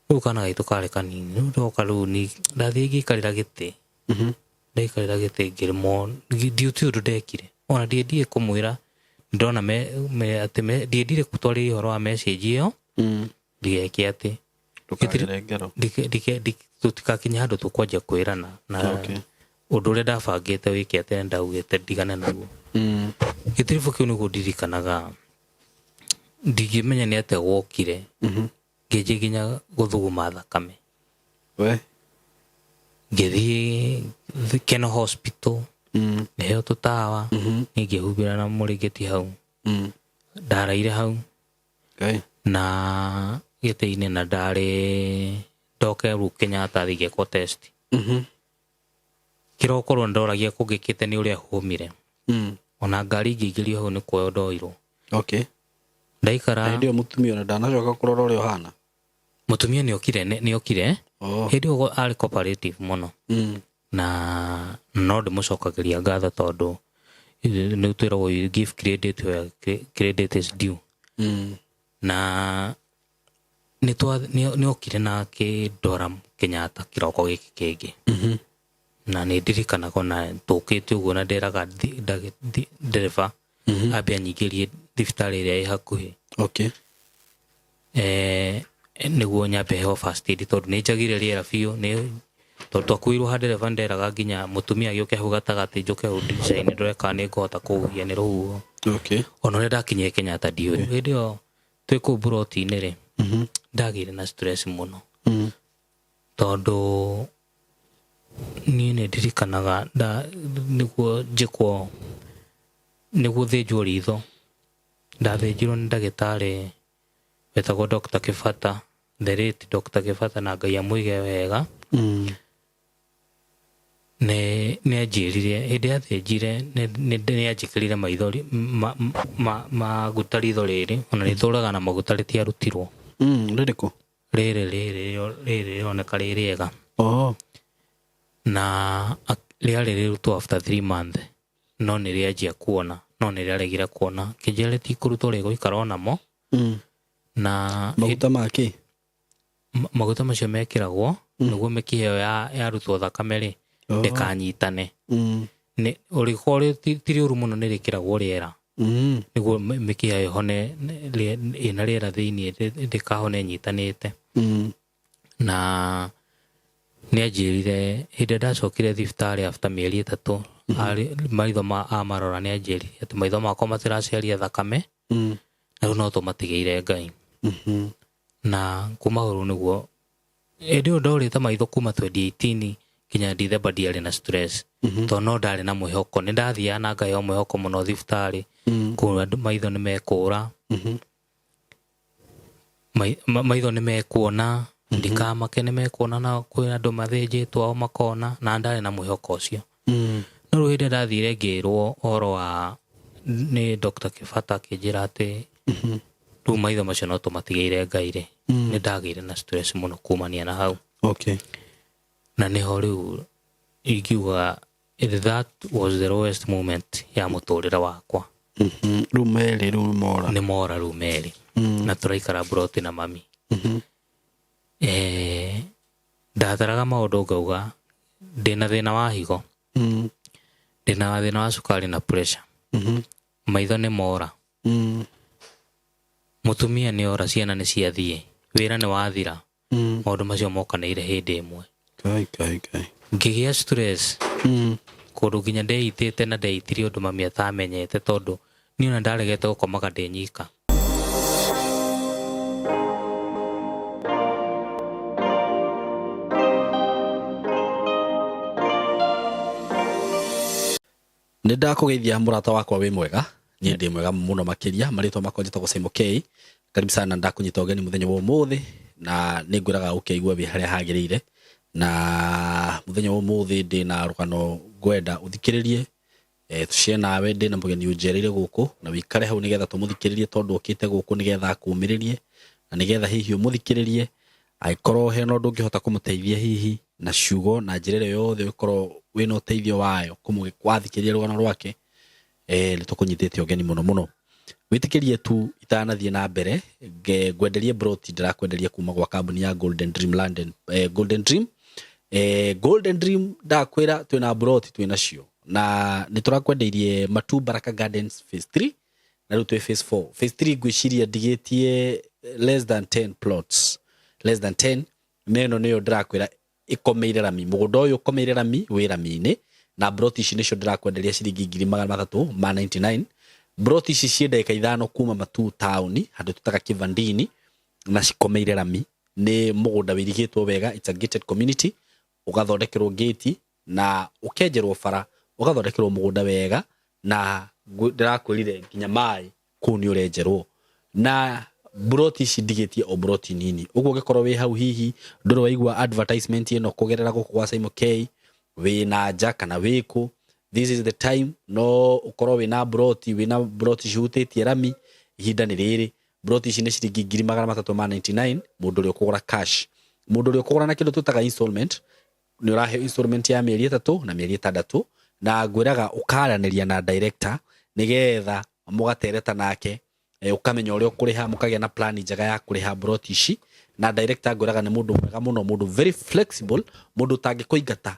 Ukana gaitå karä kanini ndoka rä u ndathiä ngä ikarä ra gä tä ndaikarä ra gä tä ngä rä mo ndiå ndå ndekire ona ndiendire kå mwä ra ndona atä ndiendire gå twarä ria å horo wa message ä yo ndigeke atä tå tikakinya handå tå kwanjia kwä rana na å ndå å rä a ndabangä te wä ke atä ndaugä te ndigane naguo gä tiribå kä u nä gå ndirikanaga ndingä menya nä atä wokire ngä njä nginya gå thuguma thakame ngä thiä Keno Hospital nä heo tå tawa nä ngä humbä ra na må rä ngä ti hau ndaraire hau na gä tä inä na ndarä ndoke rä u Kenyatta thiä ngekwo test kä roko rwo ndoragia kå ngä kä te nä å rä a hå mire ona ngari ingä ingä rio hau nä kuoyo ndoirwo ndaikara ndio mutumia na ndanacoka kurora uria uhana mutumia nä okire hä ndä ä arä cooperative muno na no ndä må cokagä ria ngatho tondå nä twä ragwo give credit where credit is due na nä okire na kä ndora Kenyatta kä roko gä kä kä ngä na nä ndirikanaga na tå kä te å guo na nderaga ndereba ambe anyingä rie thibitarä ä rä a ä hakuhä nä guo nyambe heo first aid tondå nä njagire rä era biå tondå twakuä irwo ha ndereba nderaga nginya må tumia agä å ke hau gatagatä njå ke hau ndiricainä ndoreka nä ngåhota kå huhia nä rå huho ona å rä a ndakinyire Kenyatta ndiå hä ndä ä yo twä kå u mburoti-inä rä ndagä ire na stress må no tondå niä nä ndirikanaga nä guo njä kwo nä guo thä njwo ritho ndathä njirwo nä ndagä tarä wetagwo Dr. Kibata the late Dr. Kibata na Ngai amå ige wega nä anjä rire hä ndä athä njire nä anjä kä rire maithori maguta ritho rä rä ona nä tå raga na maguta rä tiarutirwo rä rä roneka rä rĩega na rĩarĩ rĩrutwo after 3 months no nĩ rĩanjia kuona no nĩ rĩaregire kuona kĩnjĩra tikũrutwo rĩgũikara onamo na maguta make maguta macio mekĩragwo nĩguo mĩkiha ĩyo yarutwo thakame rĩ ndĩkanyitane ũrĩkorwo tirĩ ũru mũno nĩ rĩkĩragwo rĩera nĩguo mĩkiha ĩhone ĩna rĩera thĩinĩ ndĩkahone ĩnyitanĩte na nĩ anjĩrire hĩndĩ ndacokire thibitarĩ after mĩeri 3 maitho amarora nĩ anjĩrire atĩ maitho makwa matiraciaria thakame na rĩu no tũmatigĩire Ngai na kuma hau nĩguo hĩndĩ ĩyo ndorĩte maitho kuma 2018 kinya December ndiarĩ na stress tondũ no ndarĩ na mwĩhoko nĩ ndathiaga na ngaheo mwĩhoko mũno thibitarĩ kũrĩa maitho nĩ mekũra maitho nĩ mekuona ndikamake nĩ mekuona na kwĩ andũ mathĩnjĩtwo ao makona na ndarĩ na mwĩhoko ũcio no rĩu hĩndĩ ndathire ngĩrwo ũhoro wa nĩ Dr. Kibata akĩnjĩra atĩ rĩu maitho macio no tũmatigĩire Ngai rĩ nĩ ndagĩire na stress mũno kumania na hau na nĩho rĩu ingiuga that was the lowest moment ya mũtũrĩre wakwa rĩu merĩ rĩu mora nĩ mora rĩu merĩ na tũraikara mburoti na mami ndatharaga maũndũ ngauga ndĩna thĩna wa higo ndĩna thĩna wa cukari na pressure maitho nĩ mora mũtumia nĩ ora ciana nĩ ciathiĩ wĩra nĩ wathira maũndũ macio mokanĩire hĩndĩ ĩmwe ngĩgĩa stress kũndũ nginya ndeitĩte na ndeitire ũndũ mami atamenyete tondũ niĩ ona ndaregete gũkomaga ndĩ nyika nĩ ndakũgeithia mũrata wakwa wĩ mwega niĩ ndĩ mwega mũno makĩria marĩtwa makwa njĩtagwo Simon K karibu sana ndakũnyita ũgeni mũthenya wa ũmũthĩ na nĩ ngwĩraga ũkĩigua wĩ harĩa hagĩrĩire na mũthenya wa ũmũthĩ ndĩ na rũgano ngwenda ũthikĩrĩrie tucie nawe ndĩ na mũgeni ũnjereire gũkũ na wĩkare hau nĩgetha tũmũthikĩrĩrie tondũ ũkĩte gũkũ nĩgetha akũmĩrĩrie na nĩgetha hihi ũmũthikĩrĩrie angĩkorwo hena ũndũ ũngĩhota kũmũteithia hihi na ciugo na njĩra ĩrĩa yothe ũkorwo wĩna ũteithio wayo wathikĩrĩria rũgano rwake nĩ tũkũnyitĩte ũgeni mũno mũno witikirie tu itanathie na mbere ngwenderie broti ndirakwenderia kuma gwa kambuni ya Golden Dream London. Golden Dream Golden Dream ndakwira twina broti twinacio na niturakwendeirie Matu Baraka Gardens phase 3 na riu twi phase 4. Phase 3 ngwiciria ndigitie less than 10 plots, less than 10. Neno niyo ndirakwira ikomeire rami, mugunda uyu ukomeire rami wi rami-ini, na broti ici nicio ndirakwenderia ciringi 399. Broti ici cie ndagika ithano kuma Matu town handu tutaga Kivandini na cikomeire rami. Ni mugunda wirigitwo wega, it's a gated community, ugathondekerwo gate na ukenjerwo bara, ugathondekerwo mugunda wega, na ndirakwirire nginya mai ku ni urenjerwo. Na broti ici ndigitie o broti nini, uguo ngikorwo wi hau hihi nduru waigua advertisement ino kugerera guku kwa Simon K we na nja kana wiku, this is the time. No ukorwo wina broti cihutitie rami, ihinda ni riri. Broti ici ni ciringi 399 mundu uri ukugura cash. Mundu uri ukugura na kindu tutaga installment ni urahe installment ya mieri 3 na mieri 6, na ngwiraga ukaraniria na director nigetha mugatereta nake ukamenya uria ukuriha, mukagia na plan njega ya kuriha broti ici. Na director ngwiraga ni mundu mwega muno, mundu very flexible, mundu tangikuingata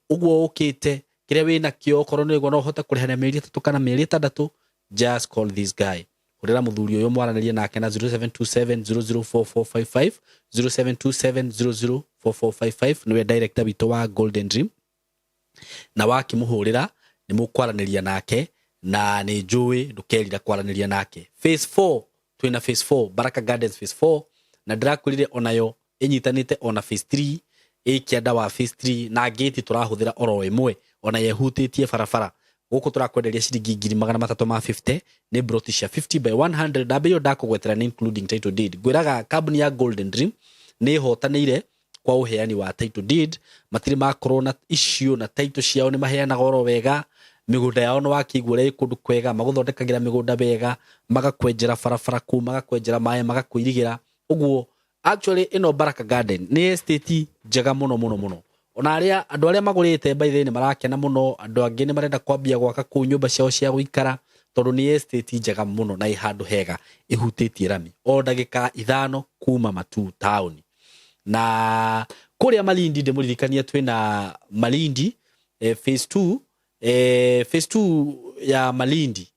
uguo ukite kiria wina kio korwo ni gwa no hota kuriha na mieri 3 kana mieri 6, just call this guy. Urira muthuri uyu mwaranirie nake na 0727004455 0727004455 niwe director witu wa Golden Dream, na wakimuhurira ni mukwaraniria nake na ni njui ndukerira kwaraniria nake. Phase 4 twina phase 4 Baraka Gardens phase 4, na ndirakwirire onayo inyitanite ona phase 3 ikianda wa phase 3 na gate turahuthira oro imwe ona yehutitie barabara. Guku turakwenderia ciringi 350 ni broti cia 50 by 100 dabeyo ndakugwetera ni including title deed. Gwiraga kambuni ya Golden Dream ni hotanire kwa uheani wa title deed, matiri makorwo na issue na title ciao ni maheanaga oro wega, migunda yao no wakigura ikundu kwega, maguthondekagira migunda wega, magakwenjera barabara ku, magakwenjera maĩ, magakuirigira. Uguo actually ino Baraka Garden ni estate njega muno muno muno. Ona aria andu aria magurite by the ni marakena muno, andu angi ni marenda kwambia gwaka ku nyumba ciao cia guikara tondu ni estate njega muno na ihandu hega ihutitie rami o ndagika 5 kuma Matu town. Na kuria Malindi ndimuririkania twina Malindi phase 2 ya Malindi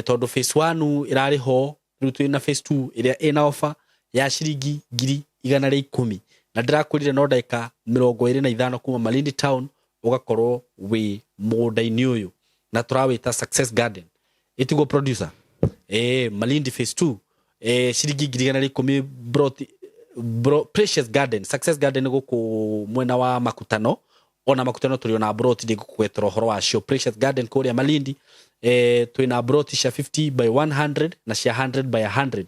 tondu phase 1 irari ho, riu twina phase 2 iria ina offer ya ciringi 110, na ndirakurire no ndagika 25 kuma Malindi town ugakorwo wi mugunda-ini uyu na turawita Success Garden. Itigo producer Malindi phase 2 ciringi 110 Precious Garden, Success Garden guku mwena wa Makutano. Ona Makutano tuli na broti ndi gukugwetera horo wacio. Precious Garden kuria Malindi twina broti cia 50 by 100 na cia 100 by 100.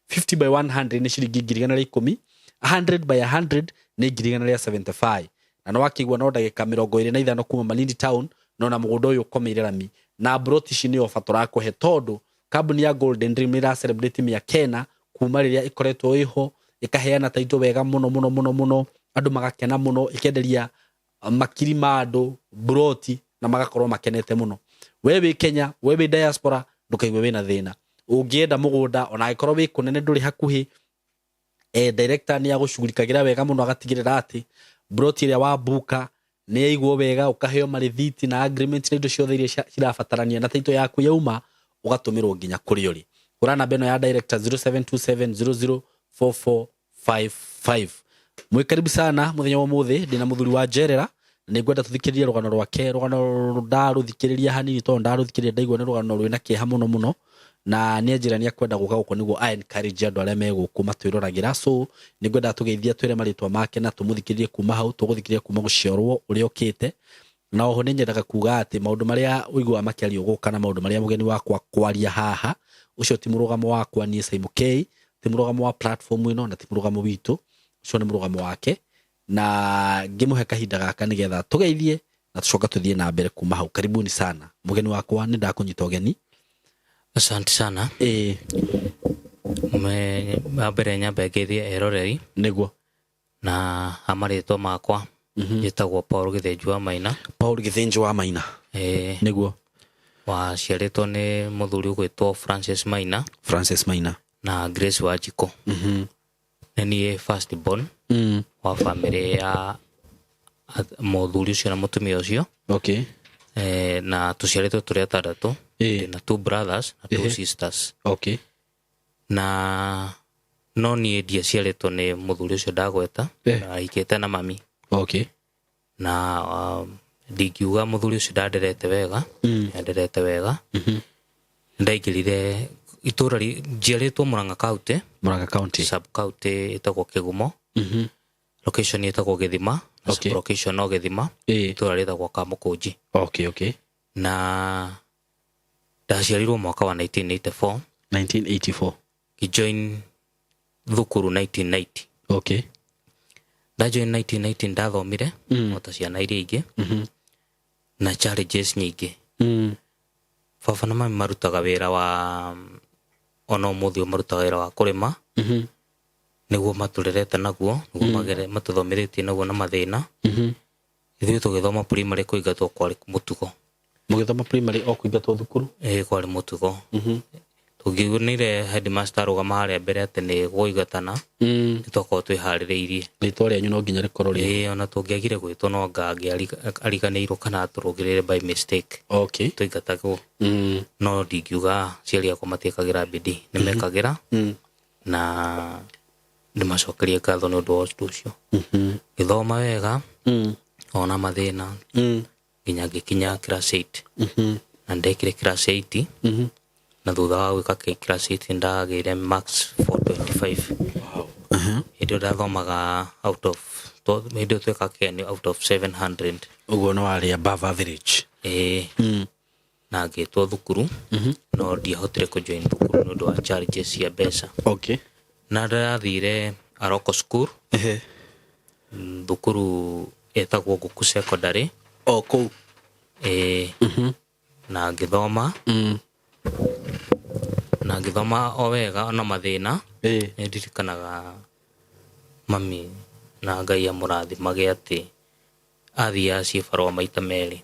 50 by 100 ni ciringi 110, 100 by 100 ni 175. Na no wakigwa no ndagika 25 kuma Malindi town no na mugundo uyu ukomeire rami. Na broti ici ni offer turakuhe tondu kambuni ya Golden Dream ira celebrate miakena kuma riria ikoretwo iho, ikaheana title wega muno muno muno muno, andu magakena muno, ikenderia makiri ma andu broti na magakorwo makenete muno. Wewe Kenya, wewe diaspora ndukaigwe wina thina, ungienda mugunda ona ikorwo wi kunene nduri hakuhi, director ni agushugurikagira wega muno agatigirira ati broti iria wa buka ni aigwo wega, ukaheo marithiti na agreement na indo ciothe iria cirabatarania na title yaku yauma, ugatumirwo nginya kuri uri. Kurana beno ya director 0727004455. Mwikaribu sana muthenya wa muthi, ndina muthuri wa Jerera, ni ngwenda tuthikiririe rugano rwake, rugano ndaruthikiriria hanini to ndaruthikiriria ndaigwa ni rugano rwina kiha muno muno, na ni njira ni akwenda guka guko niguo I encourage andu aria meguku matwirораgira. So ni ngwenda tugeithia twire maritwa make na tumuthikiririe kuma hau, tuguthikiriria kuma guciorwo uri okite. Na oho ni nyendaga kuga ati maundu maria uigwa makiario guka na maundu maria mugeni wakwa kwaria haha, ucio ti murugamo wakwa ni Simon K, ti murugamo wa platform ino na ti murugamo witu, ucio ni murugamo wake. Na ngimuhe kahinda gaka nigetha tugeithie na tucoka tuthie na mbere kuma hau. Karibuni sana mugeni wakwa, ni ndakunyita ugeni. Asante sana. Mbere nyambe ngeithie eroreri niguo na amarĩtwa makwa njĩtagwo Paul Githinji wa Maina. Paul Githinji wa Maina niguo. waciarĩtwo nĩ mũthuri ũgwĩtwo Francis Maina na Grace Wanjikũ. Nĩ niĩ first born wa family ya mũthuri ũcio na mũtumia ũcio. Okay. Na tũciarĩtwo tũrĩ atandatũ, na 2 brothers na 2 sisters. Okay. Na no niĩ ndiaciarĩtwo nĩ mũthuri ũcio ndagweta, na ahikĩte na mami. Okay. Na ndingiuga mũthuri ũcio ndanderete wega, ndanderete wega. Ndaingĩrire itũra njiarĩtwo Murang'a County, sub county ĩtagwo Kĩgumo, location ĩtagwo Gĩthima, na sub location no Gĩthima, itũra rĩtagwo Kamũkũnji. Okay. Na ndaciarirwo mwaka wa 1984. Kijoin thukuru 1990. Okay. Ndajoin 1990 ndathomire ota ciana iria ingĩ na challenges nyingĩ. Baba na mami marutaga wĩra wa ona ũmũthĩ marutaga wĩra wa kũrĩma, nĩguo matũrerete naguo, nĩguo matũthomithĩtie naguo na mathĩna. Ithuĩ tũgĩthoma primary kũingatwo kwarĩ mũtugo. Mũgĩthoma primary o kũingatwo thukuru? Kwarĩ mũtugo. Tũngĩonire headmaster arũgama harĩa mbere atĩ nĩ gũigatana, nĩtwakorwo twĩharĩrĩirie. Rĩtwa rĩanyu no nginya rĩkorwo rĩo. Ona tũngĩagire gwĩtwo no angĩariganĩirwo kana tũrũgĩrĩre by mistake. Okay. Tũingatagwo. No ndingiuga ciari akwa matiĩkagĩra bidii, nĩmekagĩra na ndĩmacokerie ngatho nĩ ũndũ wa ũndũ ũcio. Ngĩthoma wega ona mathĩna nginya ngĩkinya class 8. Na ndekire class 8 na thutha wa gwĩka class 8 ndagĩire marks 425. Hĩndĩ ndathomaga out of out of 700. Ũguo no warĩ above average. Na ngĩtwo thukuru, no ndiahotire kũjoin thukuru nĩ ũndũ wa challenges cia mbeca. Okay. Na ndathire Aroko School. Thukuru etagwo Ngũkũ Secondary. Kũu. Na ngĩthoma. Na ngĩthoma o wega ona mathĩna. Nĩndirikanaga mami na Ngai amũrathimage atĩ athiaga ciĩbarũa maita merĩ.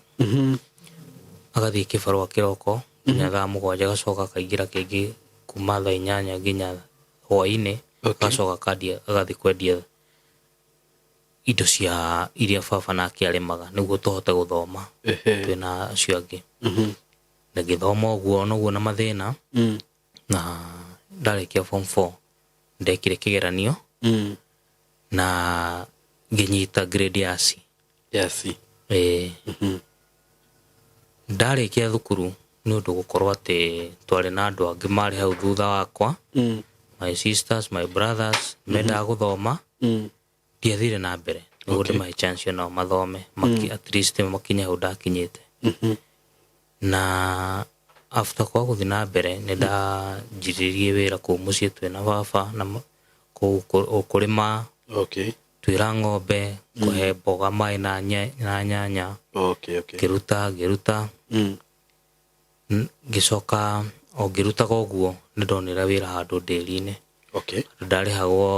Agathiĩ kĩbarũa kĩroko nginya thaa 7 agacoka akaingĩra kĩngĩ kuma thaa 8 nginya hwaĩ-inĩ, agacoka agathiĩ kwendia indo cia iria baba nake arĩmaga nĩguo tũhote gũthoma twĩna acio angĩ. Na ngĩthoma ũguo na mathĩna, na ndarĩkia form 4 ndekire kĩgeranio na ngĩnyita grade ya C. Ndarĩkia thukuru nĩ ũndũ gũkorwo atĩ twarĩ na andũ angĩ marĩ hau thutha wakwa, my sisters, my brothers, mendaga gũthoma, ndiathire na mbere nĩguo ndĩmahe chance nao mathome, at least makinye hau ndakinyĩte. Na after kwa gũthiĩ na mbere nĩ ndanjĩrĩirie wĩra kũu mũciĩ twĩna baba na kũrĩma, twĩra ng'ombe, kũhe mboga maĩ na nyanya, ngĩruta. Ngĩcoka o ngĩrutaga ũguo nĩ ndonera wĩra handũ ndĩri-inĩ. Ndarĩhagwo,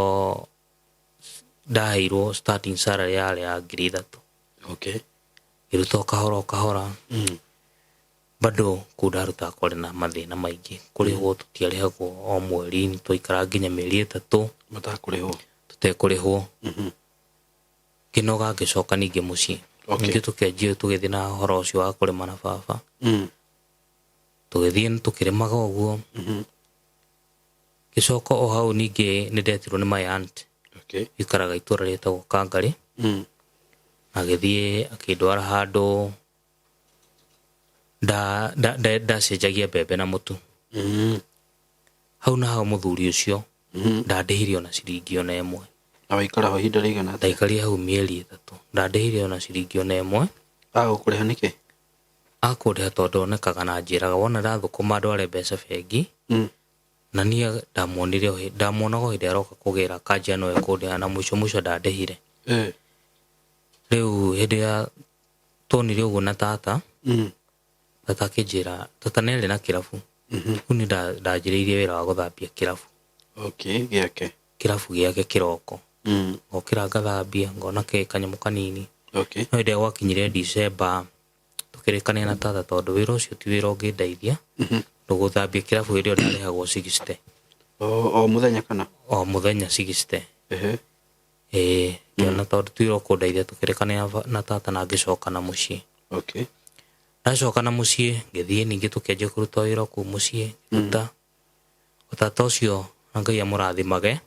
ndaheirwo starting salary yarĩ ya 3,000. Ngĩruta o kahora. Bado kũu ndarutaga kwarĩ na mathĩna maingĩ. Kũrĩhwo tũtiarĩhagwo o mweri, twaikara nginya mĩeri 3 tũtekũrĩhwo. Ngĩnoga ngĩcoka ningĩ mũciĩ. Ningĩ tũkĩanjia tũgĩthiĩ na ũhoro ũcio wa kũrĩma na baba. Tũgĩthiĩ tũkĩrĩmaga ũguo. Ngĩcoka o hau ningĩ nĩ ndetirwo nĩ my aunt. Ikaraga itũra rĩtagwo Kangarĩ. Agĩthiĩ akĩndwara handũ ndacenjagia mbembe na mũtu. Hau na hau mũthuri ũcio ndandĩhire ona ciringi ona ĩmwe. Na waikara ho ihinda rĩigana atĩa? Ndaikarire hau mĩeri 3. Ndandĩhire ona ciringi ona ĩmwe. Agũkũrĩha nĩkĩ? Akũrĩha tondũ onekaga na njĩraga wona ndathũkũma ndware mbeca bengi. Na niĩ ndamuonaga hĩndĩ aroka kũgĩra kanja no ekũndĩha, na mũico ndandĩhire. Rĩu hĩndĩ ya tuonire ũguo na tata, tata akĩnjĩra, tata nĩ arĩ na kĩrabu. Rĩu nĩ ndanjĩrĩirie wĩra wa gũthambia kĩrabu. Gĩake? Kĩrabu gĩake kĩroko. Ngokĩra ngathambia, ngona kanyamũ kanini. No hĩndĩ ĩrĩa gwakinyire December tukirikania na tata tondu wira ucio ti wira ungindeithia nduguthambia kirabu iria ndarehagwo 60 o muthenya kana o muthenya 60 kiona tondu twira kundeithia tukirikania na tata na ngicoka na mucii ndacoka na mucii ngithii ningi tukianjia kuruta wira ku mucii ruta tata ucio Ngai amurathimage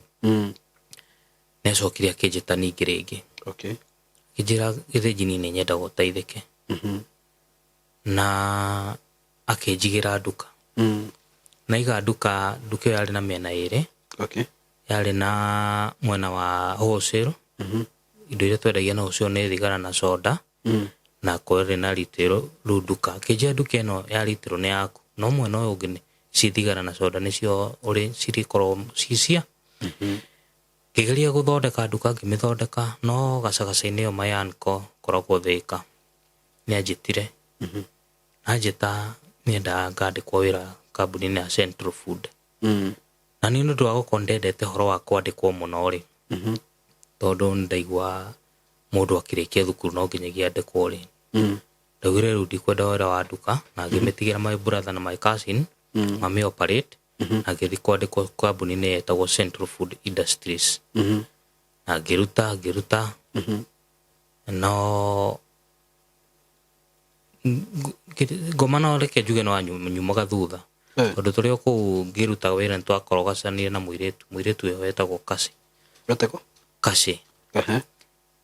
necokire akinjita ningi ringi kijira githijini ni nyenda guteithike na akinjigira nduka na iga nduka yari na miena iri yari na mwena wa wholesale indo iria twendagia na ucio ni thigara na soda na kwere na litero nduka kijira nduka ino ya litero ni yaku no mwena uyu ungi si thigara na soda nicio uri cirikoro cicia kigeria guthondeka nduka ngimithondeka no gacagaca-ini yo mayanko koragwo Thika ni anjitire anjita nienda ngandikwo wira kambuni-ini ya Central Food na ni nundu wa gukorwo ndendete horo wa kwandikwo muno ri tondu ndaigua mundu akirikia thukuru no nginyagia andikwo ri ndaugire riu ndikwenda wira wa nduka na ngimitigira my brother na my cousin mami operate na ngithi kwandikwo kambuni-ini yetagwo Central Food Industries na ngiruta no ngoma no reke njuge no nyumaga thutha tondu turi kuu ngiruta wira ntwakorogacanire na muiritu uyo wetagwo Kasi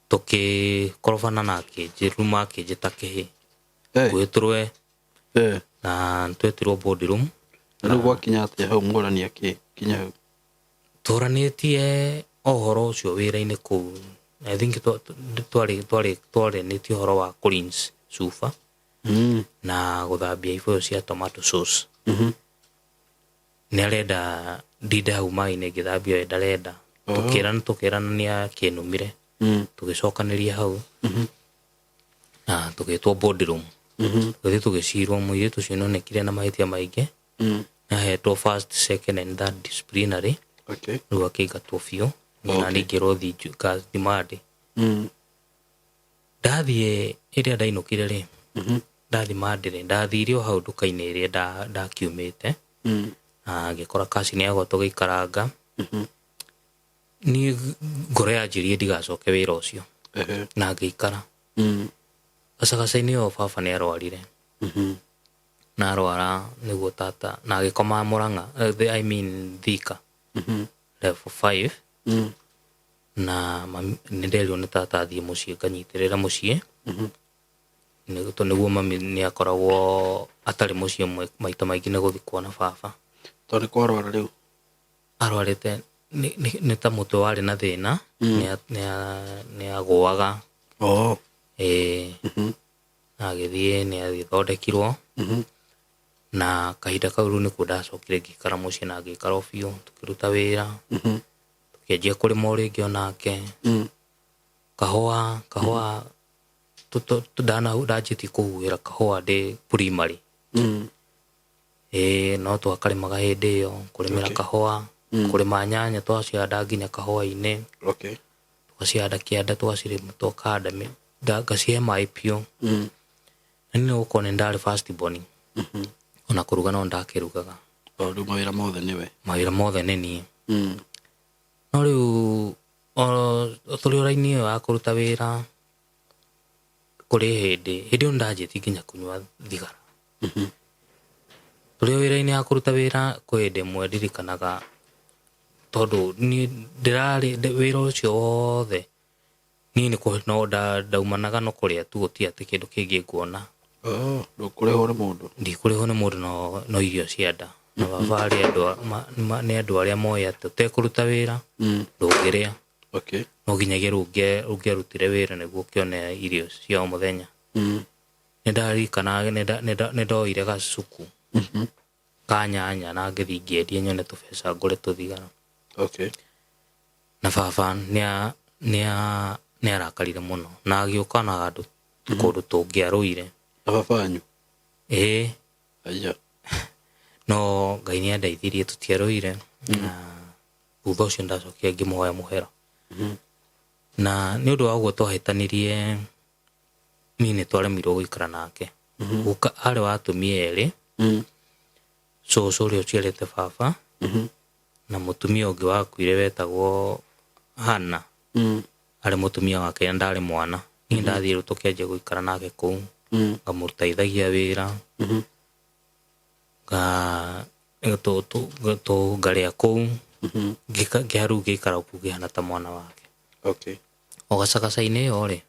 tukikorofana nake njiruma akinjita kihi gwiturwe na ntwetirwo board room riu gwakinya atia hau murania kinya hau turanitie ohoro ucio wira-ini kuu I think twari niti horo wa Collins Sufa na guthambia ibo cia tomato sauce ni arenda ndinde hau mai-ini ngithambia we ndarenda tukirania kinumire tugicokaniria hau na tugitwo board room tugithi tugicirwo muiritu ucio nonekire na mahitia maingi ahetwo first second and third disciplinary riu akiingatwo biũ na ningirwo thimandi ndathie iria ndainukire ri ndathimandi ri ndathire o hau nduka-ini iria ndakiumite na ngikora Kasi ni agwo tugiikaranga ni ngoro yanjirie ndigacoke wira ucio na ngiikara gacagaca-ini o baba ni arwarire na arwara niguo tata na agikoma Murang'a I mean Thika level 5 na ninderirwo ni tata athie mucii nganyitirira mucii niguo mami ni akoragwo atari mucii maita maingi ni guthi kuona baba tondu kwarwara riu arwarite ni ta mutwe wari na thina ni agwaga na agithie ni athondekirwo na kahinda kau riu nikuo ndacokire ngikara mucii na ngikara o biũ tukiruta wira tukianjia kurima ringi onake kahua ndanjitie kuhuhira kahua ndi primary no twakarimaga hindi iyo kurimira kahua kurima nyanya twacihanda nginya kahua-ini tugacihanda kianda twacirima tukahanda ngacihe mai biũ na ni gukorwo ni ndari first born ona kuruga no ndakirugaga riu mawira mothe ni nie no riu turi ora-ini iyo ya kuruta wira kuri hindi iyo ndanjitie nginya kunyua thigara turi wira-ini ya kuruta wira kwi hindi imwe ndirikanaga tondu ni ndirari wira ucio wothe ni no ndaumanaga no kuria tu gutia ati kindu kingi nguona ndukurihwo ni mundu ndikurihwo ni mundu no irio cianda na baba ari ni andu aria moĩ ati utekuruta wira ndungiria no nginyagia ungiarutire wira niguo ukione irio cia o muthenya ni ndarikana ni ndoire gacuku ka nyanya na ngithi ngiendia nyone tubeca ngure tuthigara na baba ni arakarire muno na agiuka na andu kundu tungiaruire baba anyu no Ngai ni andeithirie tutiaruire na thutha ucio ndacokia ngimuhoya muhera na ni undu wa guo twahitanirie ni twaremirwo guikara nake guka arä wa atumia erä cåcå å rä a å ciarä baba na må tumia å ngä wakuire wetagwo Hana arä må tumia wake ndarä mwana ni ndathiä rå tå kä anjia gå ikara nake kå u ngamå teithagia wä ra ngarä a kå u ngä harä u ngä ikara ku ngä hana ta mwana wake o gacagaca-inä ä yo rä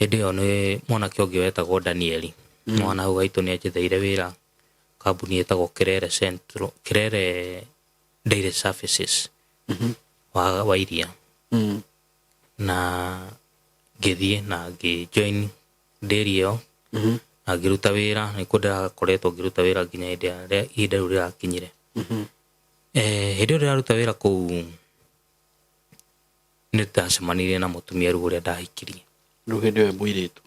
hä ndä ä yo nä mwanake å ngä wetagwo Danieli mwana hau gaitå nä anjetheire wä ra kambuni ä tagwo Kirere Dairy Services wa iria na ngä thiä na ngä join dairy ä yo na ngä ruta wä ra nä kå ndä rakoretwo ngä ruta wä ra nginya ihinda rä u rä rakinyire hä ndä ä yo ndä raruta wä ra kå u nä ndacemanirie na må tumia rä u å rä a ndahikirie rä u hä ndä ä yo må irä tu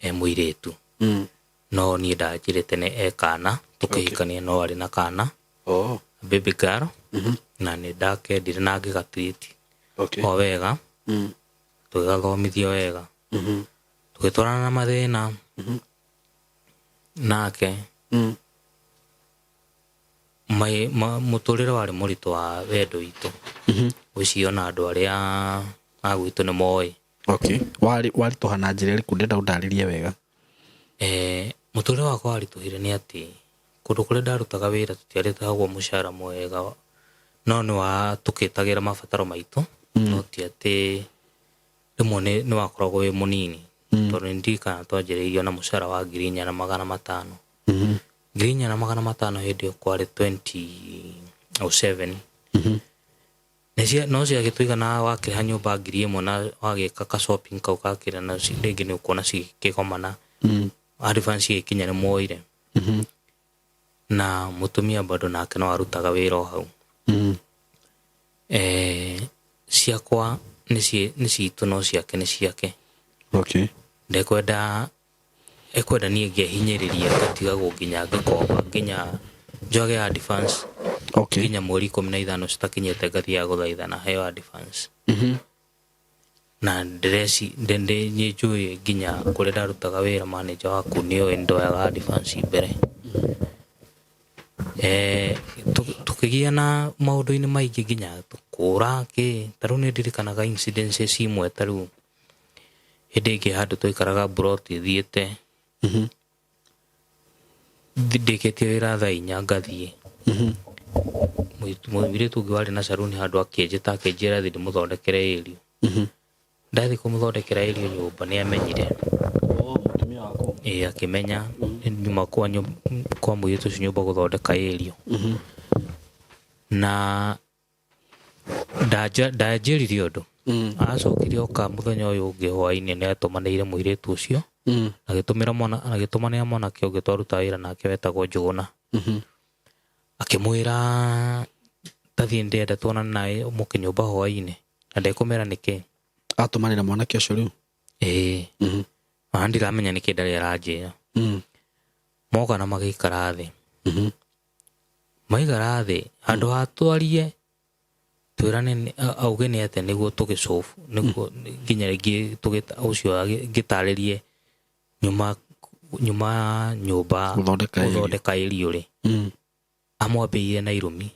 må irä tu no niä ndanjä rä tene ekana tå kä hikania no arä na kana baby girl na nä ndakendire na ngä gatwiti o wega tå gä gathomithio wega tå gä twarana na mathä na nake må tå rä re warä må ritå wa wendo witå gå ciona andå arä a agwitå nä moä warä tå hana njä ra ä rä kå ndenda å ndarä rie wega må tå rä re wakwa waritå hire nä atä kå ndå kå rä a ndarutaga wä ra tå tiarä tahagwo må cara mwega no nä wa tå kä tagä ra mabataro maitå no ti atä rä mwe nä wakoragwo wä må nini tondå nä ndirikana twanjä rä irio na må cara wa 4,500 4,500 hä ndä ä yo kwarä 2007 no ciagä tå igana wakä rä ha nyå mba 1,000 na wagä ka shopping kau kakä ra na rä ngä nä å kuona cikä gomana advance gä kinya nä mwoire na må tumia bado nake no arutaga wä ra o hau ciakwa nä citå no ciake nä ciake ekwenda niä ngä hinyä rä ria ngatigagwo nginya ngä komba nginya njoge advance nginya mweri 15 citakinyä te ngathiaga gå thaithana heo advance na ndäreci nä njå nginya kå rä a ndarutaga wä ra manager waku nä oä ndoyaga advance mbere tå kä gia na maå ndå-inä maingä nginya tå kå ra kä tarä u nä ndirikanaga incidences imwe tarä u hä ndä ä ngä handå twaikaraga thiä te ndä kä tie wä ra thaa 4 ngathiä må irä tu å ngä warä na caruni handå akä ta akä njä ra thiä ndä må thondekere ä rio ndathiä kå må thondekera ä rio nyå mba nä amenyire akä menya nyuma kwa må irä tu cio nyå mba gå thondeka ä rio na ndanjä rire å ndå acokire oka må thenya å yå å ngä hwainä nä atå manä ire må irä tu å cio agä tå manä ra mwanake å ngä twaruta wä ra nake wetagwo Njågåna akä mwä ra tathiä ndenda tuonane naä må kä nyå mba hwainä na ndekå mera nä kä atå manä ra mwanake å cio rä u ona ndiramenya nä kä ndarä aranjä ra moka na magä ikara thä maigara thä handå ha twarie twä rane auge nä atä nä guo tå gä cobu nä guo nginya rä ngä å cio ngä tarä rie nyuma nyå mba gå thondeka ä rio rä amwambä ire na irumi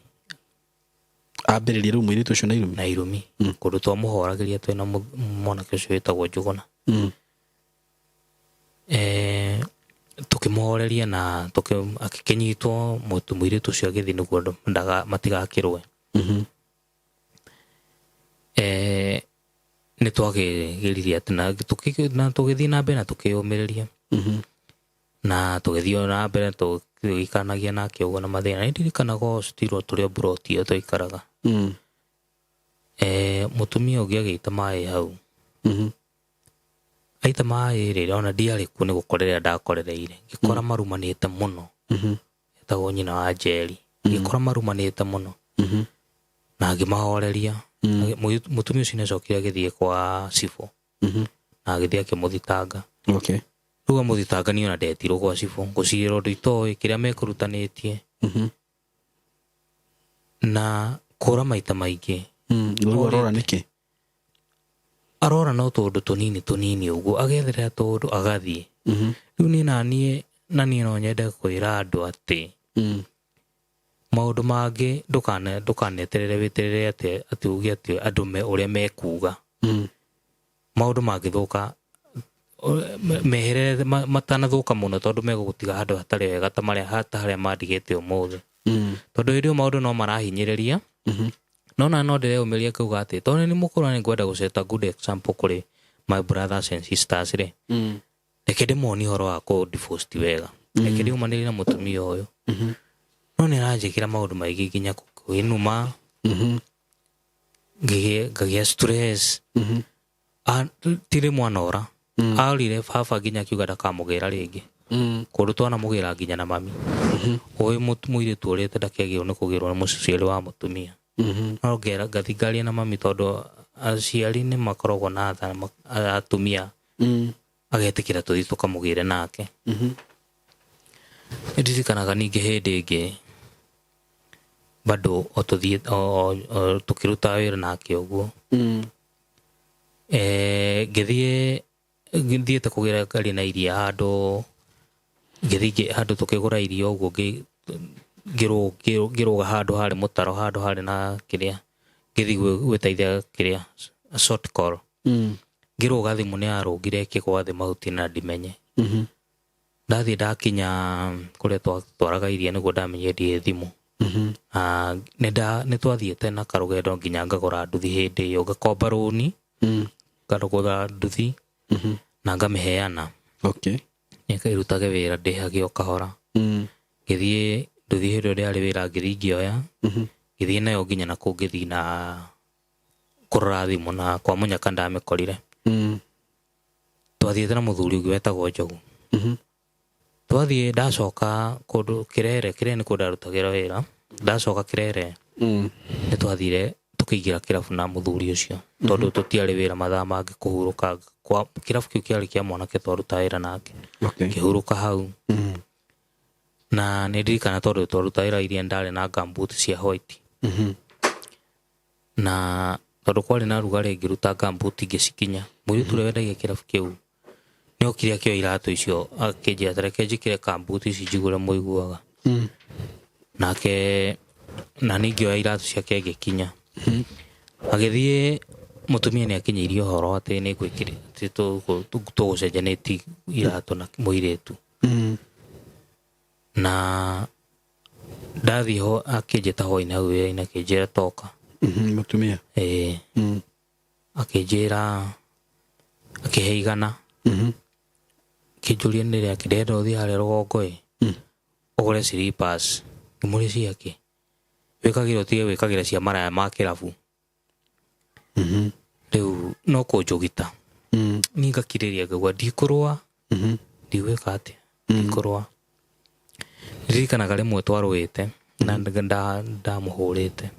ambä rä rie rä u må irä tu å cio na irumi kå ndå twamå horagä ria twä na mwanake å cio wä tagwo Njågåna tå kä må horeria na akä nyitwo må irä tu å cio agä thiä nä guo matigakä rwe nä twagä ririe atä na tå gä thiä na mbere na tå kä yå mä rä ria na tå gä thiä na mbere tå gä ikanagia nake å guo na mathä na nä ndirikanaga stilwo tå rä o mburoti ä yo twaikaraga må tumia å ngä agä ita maä hau aita maä rä ona ndiarä kuo nä gå korera ndakorereire ngä kora marumanä te må no etagwo nyina wa Njeri ngä kora marumanä te må no na ngä mahoreria må tumia å cio nä acokire agä thiä kwa cibå na agä thiä akä må thitanga rä u amå thitangani ona ndetirwo gwa cibå gå cirä ra å ndå itoä kä rä a mekå rutanä tie na kå ra maita maingä rora nä kä arora no tundu tunini uguo agetherera tundu agathie riu ni nanie no nyende kwira andu ati maundu mangi ndukaneterere witerere ati uge ati andu me uria mekuga maundu mangithuka meherere matanathuka muno tondu megugutiga handu hatari wega ta maria haria mandigite umuthi tondu hirio maundu no marahinyiriria no ndire umiria kuga ati tondu ni mukuru ni ngwenda guceta good example kuri my brothers and sisters ri reke ndimoni horo wa ku divorce wega reke ndiumaniri na mutumia uyu no ni aranjikira maundu maingi nginya kuinuma ngagia stress tiri mwana ora arire baba nginya kiuga ndakamugira ringi kundu twana mugira nginya na mami uyu muiritu urite ndakegirwo ni kugirwo ni muciari wa mutumia no ngera ngathingaria na mami tondu aciari ni makoragwo na tha atumia agetikira tuthi tukamugire nake ndirikanaga ningi hindi ingi bado otuthie tukiruta wira nake uguo ngithiete kugira ngari na iria handu ngithii handu tukigura irio uguo ngiruga handu hari mutaro handu hari na kiria ngithi gwiteithia kiria short call ngiruga thimu ni arugire kigwa thi mahuti na ndimenye ndathie ndakinya kuria twaraga iria niguo ndamenye ndie thimu ni twathiete na karugendo nginya ngagura nduthi hindi iyo ngakomba runi ngarugura nduthi na ngamiheana nikairutage wira ndihage o kahora ngithie nduthi hindi ndiari wira ngithii ngioya ngithie nayo nginya na kungithi na kurora thimu na kwa munyaka ndamikorire twathiete na muthuri ugi wetagwo Njogu twathie ndacoka kundu kirere ni kundarutagira wira ndacoka kirere ni twathire tukiingira kirabu na muthuri ucio tondu tutiari wira mathaa mangi kuhuruka kwa kirabu kiu kiari kia mwanake twaruta wira nake kihuruka hau na ndirikana tondu twaruta wira iria ndari na gumboot cia white na tondu kwari na rugari ngiruta gumboot ngicikinya muiritu uria wendagia kirabu kiu ni okire akio iratu icio akinjira tareke njikire gumboot ici njigure muiguaga nake na ningioya iratu ciake ngikinya agithie mutumia ni akinyirie horo ati ni gwikire tugucenjanĩtie iratu na muiritu na ndathie ho akinjita hoina wira-ini akinjira toka mutumia akinjira akiheigana kijuria nire akirenda uthie haria rugongo ugure slippers ngimuri ciake wikagira tie wikagira cia maraya ma kirabu riu no kunjugita ni ngakiriria ngagwa ndikurwa ndigwika atia ndikurwa ndirikanaga rimwe twarwite na ndamuhurite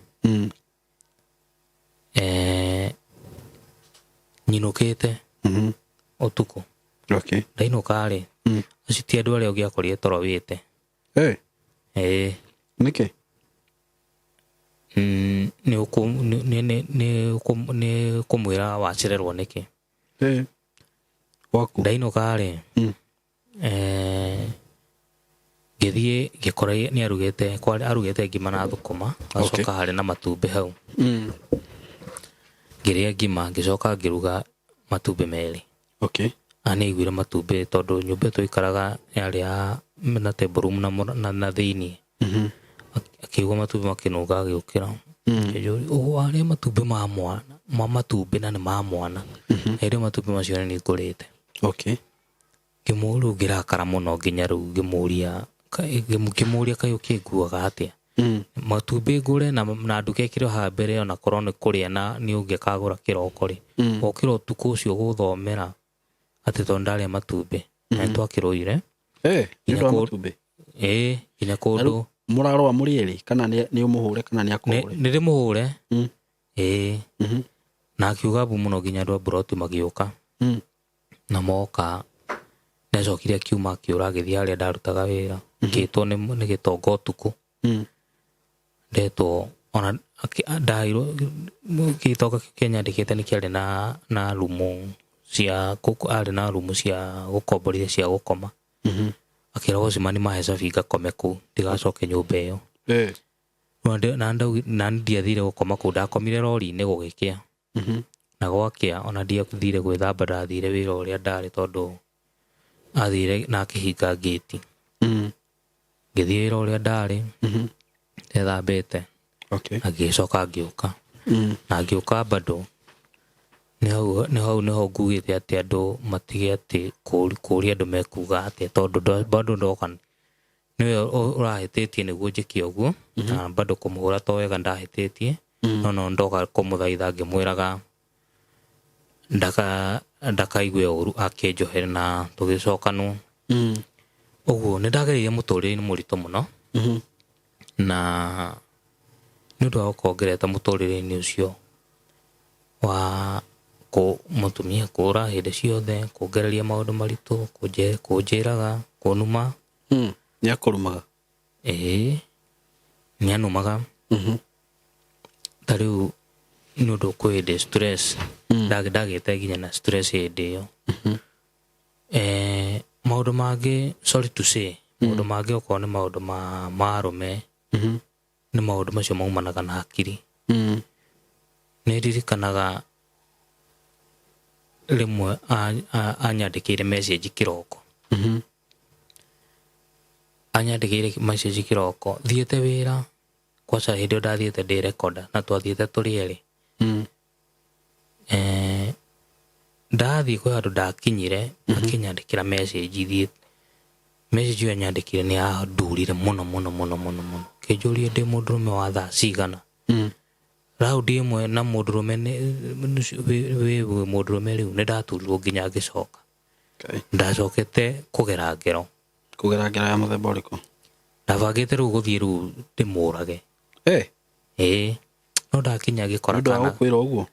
nyinukite utuku ndainuka ri acio ti andu aria ungiakorire torowite niki ni kumwira wacirerwo niki waku ndainuka ri ngithie ngikora ni arugite ngima na thukuma acoka hari na matumbi hau ngiria ngima ngicoka ngiruga matumbi meri ani igwire matumbi tondu nyumba tuikaraga yari na table room na thiini akiugwa matumbi makinuga agiukira kijuri ari matumbi ma mwana matumbi na ni ma mwana eri matumbi macio ni ngurite ngimuru ngirakara muno nginya riu ngimuria kayo kiguaga atia matumbi ngure na nduke kiro ha mbere ona korwo ni kuria na ni ungikagura kiroko ri okira utuku ucio guthomera ati tondaria matumbi na twakiroire ndo matumbi ina kundu murarwa murieri kana ni umuhure kana ni akuhure ni rimuhure na akiuga bu muno nginya ndo broti magiuka na moka necokire akiuma akiura agithia aria ndarutaga wira ngitwo ni gitongo tuku ndetwo ona ndairo gitoka Kenya ndikite nikiari na rumu cia ari na rumu cia gukomborithia cia gukoma akira Osman maheza vinga kome ku ndigacoke nyumba iyo na ndiathire gukoma ku ndakomire rori-ini gugikia na gwakia ona ndiathire gwithamba ndathire wira uria ndari tondu athire na akihinga gate ngithie wira uria ndari ethambite agicoka ngiuka na ngiuka bado niho ngugite ati andu matige ati kuria andu mekuga ati tondu bado ndoka niwe urahititie niguo njiki uguo na bado kumuhura to wega ndahititie no ndoka kumuthaitha ngimwiraga ndakaigue uru akinjohere na tugicokanu uguo ni ndageririe muturire-ini muritu muno na ni undu wa gukongereta muturire-ini ucio wa mutumia kura hindi ciothe kuongereria maundu maritu kunjiraga kunuma ni akurumaga ni anumaga tariu ni undu kwende stress ndagite nginya na stress hindi iyo maundu mangi sorry to say maundu mangi okorwo ni maundu ma arume ni maundu macio maumanaga na hakiri ni ririkanaga rimwe anyandikire message kiroko anyandikire message kiroko thiete wira kwaca hindi ndathiete ndi recorda na twathiete turi eri ndathi kwa andu ndakinyire akinyandikira message thiete message yo nyandikire ni ndurire muno kijurie ndi mundurume wa thaa cigana raudi imwe na mundurume we mundurume riu ni ndaturirwo nginya ngicoka ndacokete kugera ngero ya muthemba uriku ndabangite riu guthie riu ndimurage no ndakinya gikora kana kwira uguo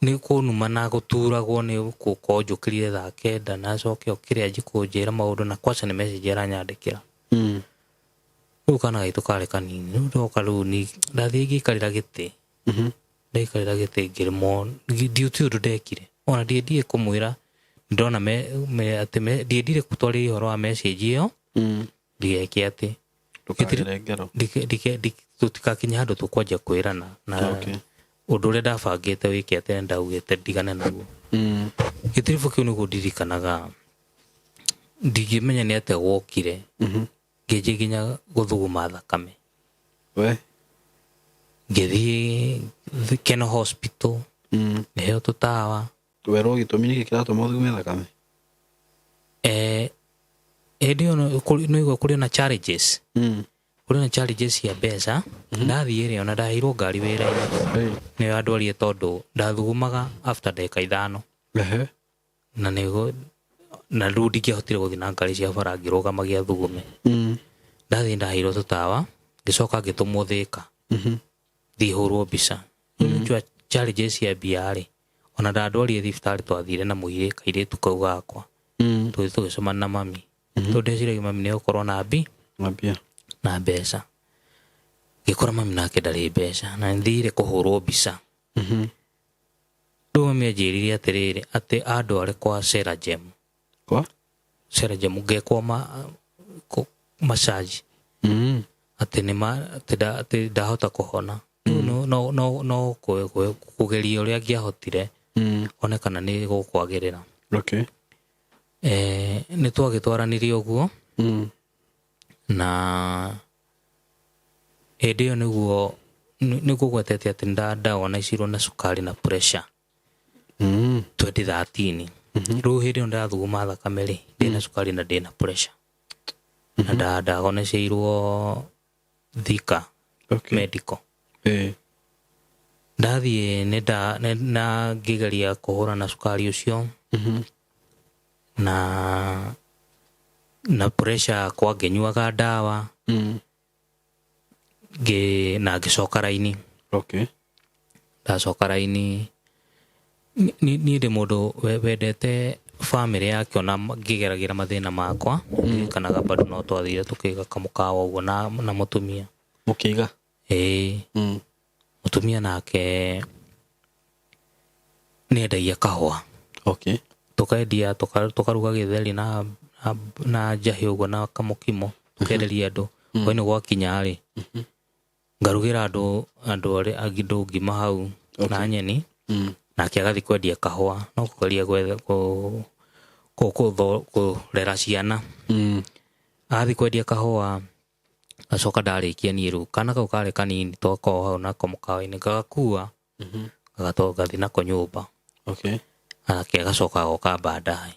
ni kunuma na guturagwo ni gukonjukirire thaa kenda na coke okiria njikunjira maundu na kwaca ni message aranyandikira riu kana gaitu kari kanini ndoka riu ni ndathie ngikarira giti ndaikarira giti ngirimo ndiuti undu ndekire ona ndiendire kumwira ndona ati ndiendire gutwarira ihoro wa message iyo ndigekia ati tutikakinya handu tukwanjia kwirana na undu uria ndabangite wike ati ndaugite ndigane naguo gitirifu kiu niguo ndirikanaga ndigimenya ni atia wokire nginji nginya guthuguma thakame ngithie Keno Hospital niheo tutawa werwo gitumi niki kiratuma uthugume thakame ndio no igwa kuri na challenges kuri na challenges ya mbeca ndathie ri ona ndahirwo ngari wira-ini ni andwarie tondu ndathugumaga after ndeka 5 na nigo na riu ndingihotire guthii na ngari cia bara ngirugamagia thugume ndathie ndahirwo tutawa ngicoka ngitumwo Thika thihurwo mbica njua challenges ya biari ona ndandwarie thibitari twathire na muhire kairitu kau gakwa tuthi tugicemana na mami ndeciragia mami ni ukorwo na na mbeca ngikora mami nake ndari mbeca na nthire kuhurwo mbica riu mami anjirire atiriri ati andware kwa Serajem ngekwo massage ati ndahota kuhona no kugeria uria ngiahotire one kana ni gukwagirira ni twagitwaranirie uguo na hindi iyo niguo gwetete ati ndona icirwo na sukari na pressure 2013 riu hindi iyo ndathuguma thakame ri ndina sukari na ndina pressure na ndagoneceirwo Thika medical ndathie na ngigeria kuhura na sukari ucio na pressure kwa nginyuaga ndawa na ngicoka raini ndacoka raini ni ndi mundu wendete family yake ona ngigeragira mathina makwa kanaga bado no twathire tukiga kamukawa uguo na mutumia mukiga mutumia nake nĩ endagia kahũa. Okay. Tukaendia tukaruga gĩtheri na njahĩ ũguo na kamũkimo tukenderia andũ. Hwainĩ gwakinya rĩ ngarugĩra andũ angĩ ngima hau na nyeni nake agathiĩ kwendia kahũa. No kũgeria kũrera ciana. Agathiĩ kwendia kahũa acoka ndarĩkia niĩ rĩu kana kau karĩ kanini twakoragwo hau nako mũkawa-inĩ ngagakua gathiĩ nako nyũmba. Okay. Anake agacoka agoka baadaye.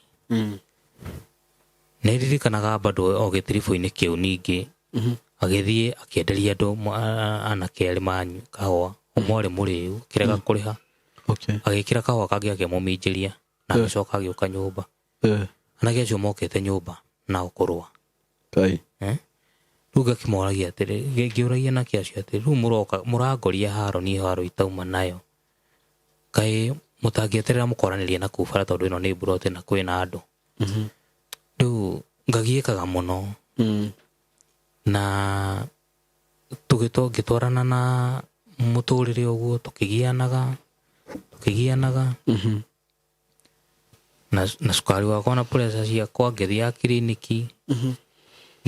Nĩririkanaga bado o gĩtiribũ-inĩ kĩu ningĩ agĩthiĩ akĩenderia andũ anake erĩ manyu kahũa. Ũmwe arĩ mũrĩu kĩrega kũrĩha. Okay. Agĩkĩra kahũa kangĩ akĩmũminjĩria na agĩcoka agĩũka nyũmba. Anake acio mokĩte nyũmba na ũkũrũa. Kai. Rĩu ngakĩmoragia atĩrĩ ngĩũragia nake acio atĩrĩ rĩu mũrangoria haro niĩ haro itauma nayo. Kaĩ mũtangĩeterera mũkoranĩria na kũu bara tondũ ĩno nĩ mburoti na kwĩna andũ. Rĩu ngagiĩkaga mũno. Na tũgĩtwarana na mũtũrĩre ũguo tũkĩgianaga. Na cukari wakwa na pressure ciakwa ngĩthiaga kiriniki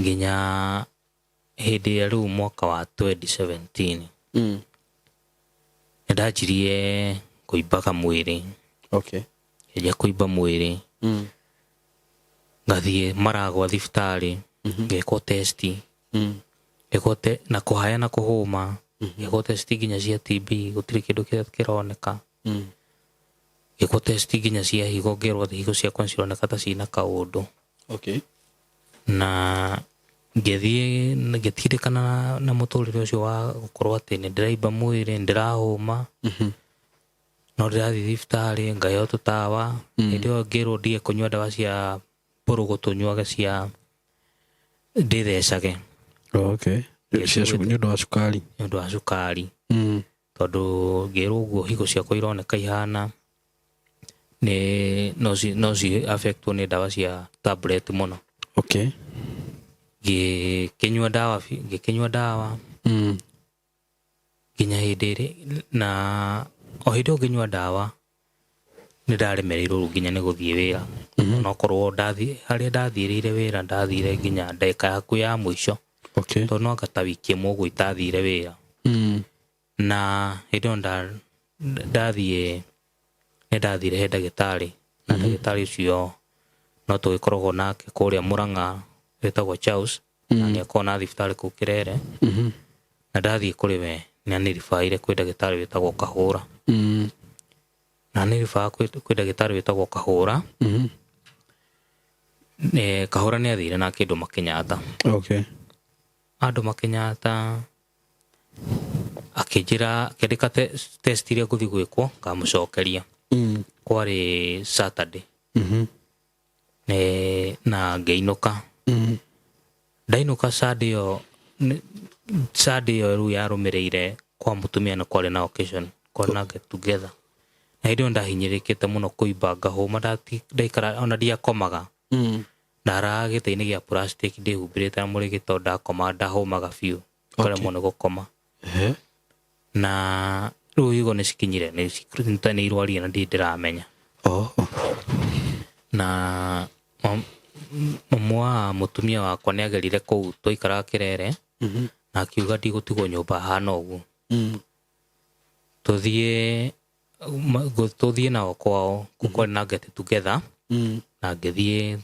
nginya hĩndĩ ĩrĩa rĩu mwaka wa 2017 nĩndanjirie kũimbaga mwĩrĩ. Okay. Nja kũimba mwĩrĩ ngathiĩ Maragwa thibitarĩ ngekwo testi na kũhaya na kũhũma ngekwo testi nginya cia TB gũtirĩ kĩndũ kĩrĩa kĩroneka. Ngekwo testi nginya cia higo ngerwo atĩ higo ciakwa nĩcironeka ta ciĩna kaũndũ. Okay. Na ngĩthiĩ ngĩtindĩkana na mũtũrĩre ũcio wa gũkorwo atĩ nĩndĩraimba mwĩrĩ nĩndĩrahũma. No ndĩrathiĩ thibitarĩ ngaheo tũtawa. Hĩndĩ ĩyo ngĩrwo ndige kũnyua ndawa cia pũrũgũtũ nyuage cia ndĩthecage. Okay. Nĩ ũndũ wa cukari. Nĩ ũndũ wa cukari. Tondũ ngĩrwo ũguo higo ciakwa ironeka ihana no ci affectwo nĩ ndawa cia tablet mũno. Okay. Ngĩkĩnyua ndawa nginya hĩndĩ ĩrĩ na o hĩndĩ ngĩnyua ndawa nĩndaremereirwo nginya nĩ gũthiĩ wĩra. Onokorwo harĩa ndathirĩire wĩra ndathire nginya ndagĩka yaku ya mũico. Okay. Tondũ no anga ta wiki ĩmwe ũguo itathire wĩra. Na hĩndĩ ĩyo nĩndathire he ndagĩtarĩ na ndagĩtarĩ ũcio no tũgĩkoragwo nake kũrĩa Mũrang'a wĩtagwo Charles na nĩakoragwo na thibitarĩ kũu Kĩrere. Na ndathiĩ kũrĩ we nĩanĩribaire kwĩ ndagĩtarĩ wĩtagwo Kahũra. Na nĩribaa kwĩ ndagĩtarĩ wĩtagwo Kahũra. Kahũra nĩathire na kĩndũ Kenyatta. Okay. Andũ Kenyatta akĩnjĩra akĩandĩka test iria ngũthiĩ gwĩkwo ngamũcokeria. Kwarĩ Saturday. Na ngĩinũka. Ndainũka Sunday ĩyo rĩu yarũmĩrĩire kwa mũtumia na kwarĩ na occasion kwarĩ na get together. Na hĩndĩ ĩyo ndahinyĩrĩkĩte mũno kũimba ngahũma ndaikara ona ndiakomaga. Ndaraga gĩtĩ-inĩ gĩa plastic ndĩhumbĩrĩte na mũrĩgĩto ndakoma ndahũmaga biũ ngaremwo nĩ gũkoma. Na rĩu higo nĩcikinyire nĩ irwarie na ndĩramenya. Na mamo wa mũtumia wakwa nĩagerire kũu twaikaraga Kĩrere na akiuga ndigũtigwo nyũmba hana ũguo. Tũthiĩ nao kwao kwarĩ na get together na ngĩthiĩ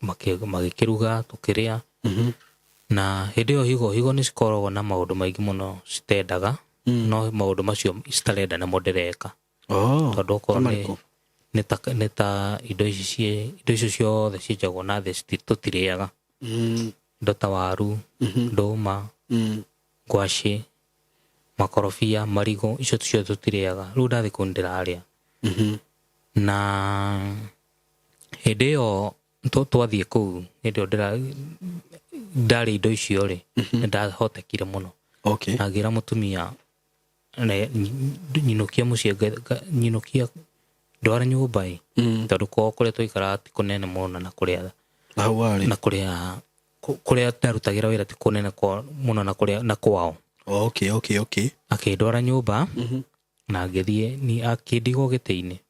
magĩkĩruga tũkĩrĩa. Na hĩndĩ ĩyo higo nĩcikoragwo na maũndũ maingĩ mũno citendaga no maũndũ macio citarenda nĩmo ndĩreka. Tondũ okorwo nĩ ta indo icio ciothe cienjagwo na thĩ tũtirĩaga. Indo ta waru, ndũma, ngwacĩ, makorobia, marigũ icio ciothe tũtirĩaga. Rĩu ndathiĩ kũu ndĩrarĩa. Na hĩndĩ ĩyo twathiĩ kũu hĩndĩ ĩyo ndarĩ indo icio rĩ nĩndahotekire mũno. Na ngĩra mũtumia nyinũkia mũciĩ nyinũkia ndwara nyũmba tondũ kwao kũrĩa twaikaraga ti kũnene mũno na kũrĩa ndarutagĩra wĩra ti kũnene mũno na kwao. Okay. Akindwara nyumba na ngithie ni akindigo giti-ini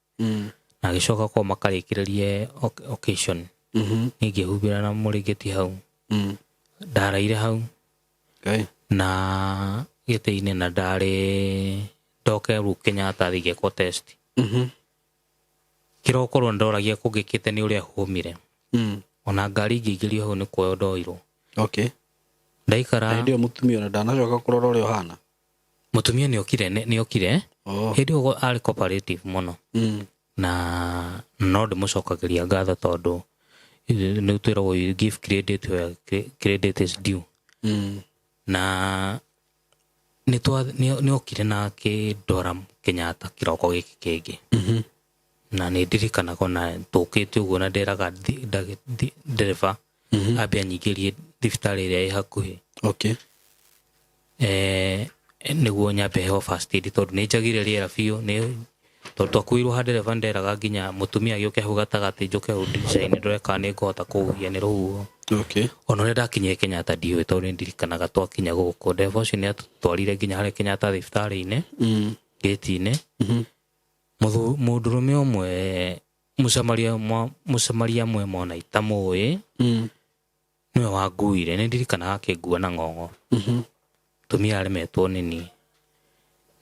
na agicoka kwa makarikiririe occasion ngĩhumbĩra na mũrĩngĩti hau ndaraire hau na gĩtĩ-inĩ na ndarĩ ndoke rĩu Kenyatta thigĩkwo test kĩroko rwo ndoragia kũngĩkĩte nĩ ũrĩa hũmire ona ngari ingĩingĩrio hau nĩ kuoyo ndoirwo ndaikara ndio mũtumia na ndanacoka kũrora ũrĩa ũhana mũtumia nĩ okire hĩndĩ ĩyo arĩ cooperative mũno na no ndĩmũcokagĩria ngatho tondũ nĩ twĩragwo you give credit where credit is due na nĩ okire na akĩndwara Kenyatta kĩroko gĩkĩ kĩngĩ na nĩ ndirikanaga na tũkĩte ũguo na nderaga ndereba ambe anyingĩrie thibitarĩ ĩrĩa ĩ hakuhĩ nĩguo nyambe heo first aid tondũ nĩ njagire rĩera biũ tondũ twakuirwo ha ndereba nderaga nginya mũtumia agĩũke hau gatagatĩ njũke hau ndirica-inĩ ndore kana nĩ ngũhota kũhuhia nĩ rũhuho ona ũrĩa ndakinyire Kenyatta ndiũĩ tondũ nĩ ndirikanaga twakinya gũkũ ndereba ũcio nĩ atũtwarire nginya harĩa Kenyatta thibitarĩ-inĩ gĩti-inĩ mũndũrũme ũmwe mũcamaria mwe mona itamũĩ nĩwe wanguire nĩ ndirikanaga akĩngua na ng'ong'o tumia aremetwo nini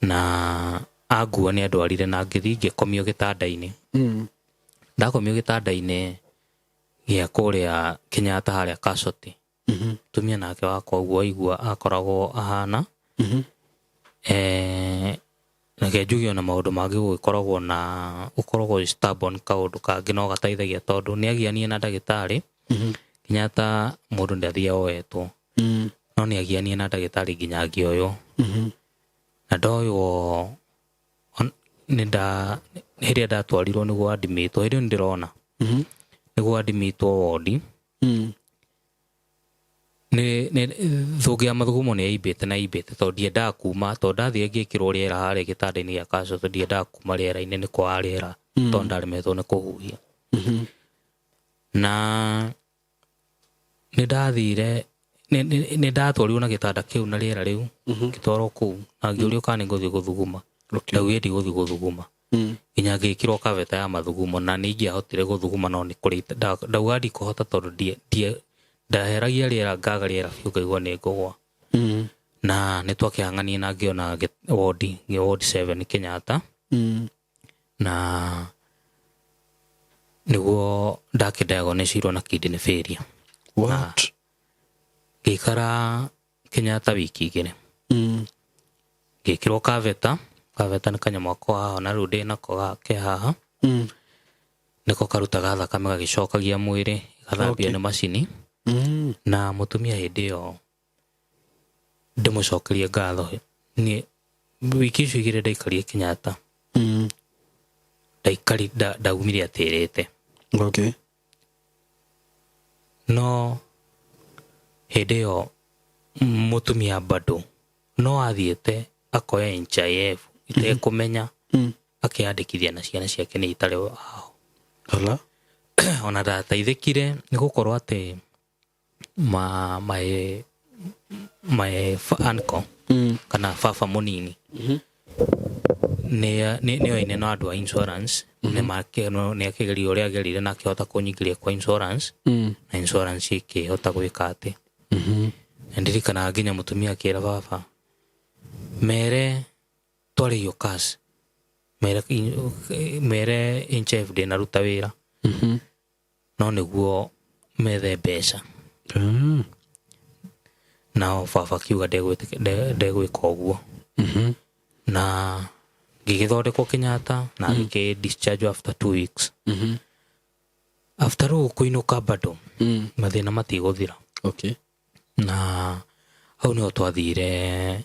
na angua nĩ andwarire na ngĩthiĩ ngĩkomio gĩtanda-inĩ ndakomio gĩtanda-inĩ gĩa kũrĩa Kenyatta harĩa Casualty tumia nake wakwa ũguo aigua akoragwo ahana nake njugio na maũndũ mangĩ gũgĩkoragwo na ũkoragwo stubborn kaũndũ kangĩ no gateithagia tondũ nĩ agianie na ndagĩtarĩ Kenyatta mũndũ ndathiaga oetwo no nĩ agianie na ndagĩtarĩ nginya angĩoywo na ndoywo hĩrĩa ndatwarirwo nĩguo admitwo hĩndĩ ĩyo nĩndĩrona nĩguo admitwo wodi thũngĩ ya mathugumo nĩ yaimbĩte na yaimbĩte tondũ ndiendaga kuma tondũ ndathire ngĩkĩrwo rĩera harĩa gĩtanda-inĩ gĩa Casualty ndiendaga kuma rĩera-inĩ nĩ kwaga rĩera tondũ ndaremetwo nĩ kũhuhia na nĩ ndatwarirwo na gĩtanda kĩu na rĩera rĩu ngĩtwarwo kũu na ngĩũrio kana nĩ ngũthiĩ gũthuguma ndaugire ndigũthiĩ gũthuguma nginya ngĩkĩrwo kaveta ya mathugumo na nĩ ingĩahotire gũthuguma no nĩ kũrĩ ndauga ndikũhota tondũ ndaheragia rĩera ngaga rĩera biũ ngaigua nĩ ngũgwa na nĩ twakĩhang'anie na ngĩona ward 7 Kenyatta na nĩguo ndakĩdiagnosirwo na kidney failure ngĩikara Kenyatta wiki igĩrĩ ngĩkĩrwo kaveta nĩ kanyamũ ako haha na rĩu ndĩnako gake haha nĩko karutaga thakame gagĩcokagia mwĩrĩ gathambio nĩ macini na mũtumia hĩndĩ ĩyo ndĩmũcokerie ngatho niĩ wiki icio igĩrĩ ndaikarire Kenyatta ndaumire atĩrĩte no hĩndĩ ĩyo mũtumia bado no athiĩte akoya NHIF itekũmenya akĩandĩkithia na ciana ciake nĩ itarĩ aho ona ndateithĩkire nĩ gũkorwo atĩ my uncle kana baba mũnini nĩ oine na andũ a insurance nĩ akĩgeria ũrĩa agerire na akĩhota kũnyingĩria kwa insurance na insurance ĩkĩhota gwĩka atĩ ndirikanaga nginya mũtumia akĩra baba mere twarĩio cash mere NHIF ndĩnaruta wĩra no nĩguo methe mbeca nao baba akiuga ndegwĩka ũguo na ngĩgĩthondekwo Kenyatta na ngĩkĩ discharge after 2 weeks after rũũ kũinũka bado mathĩna matigũthira na hau nĩho twathire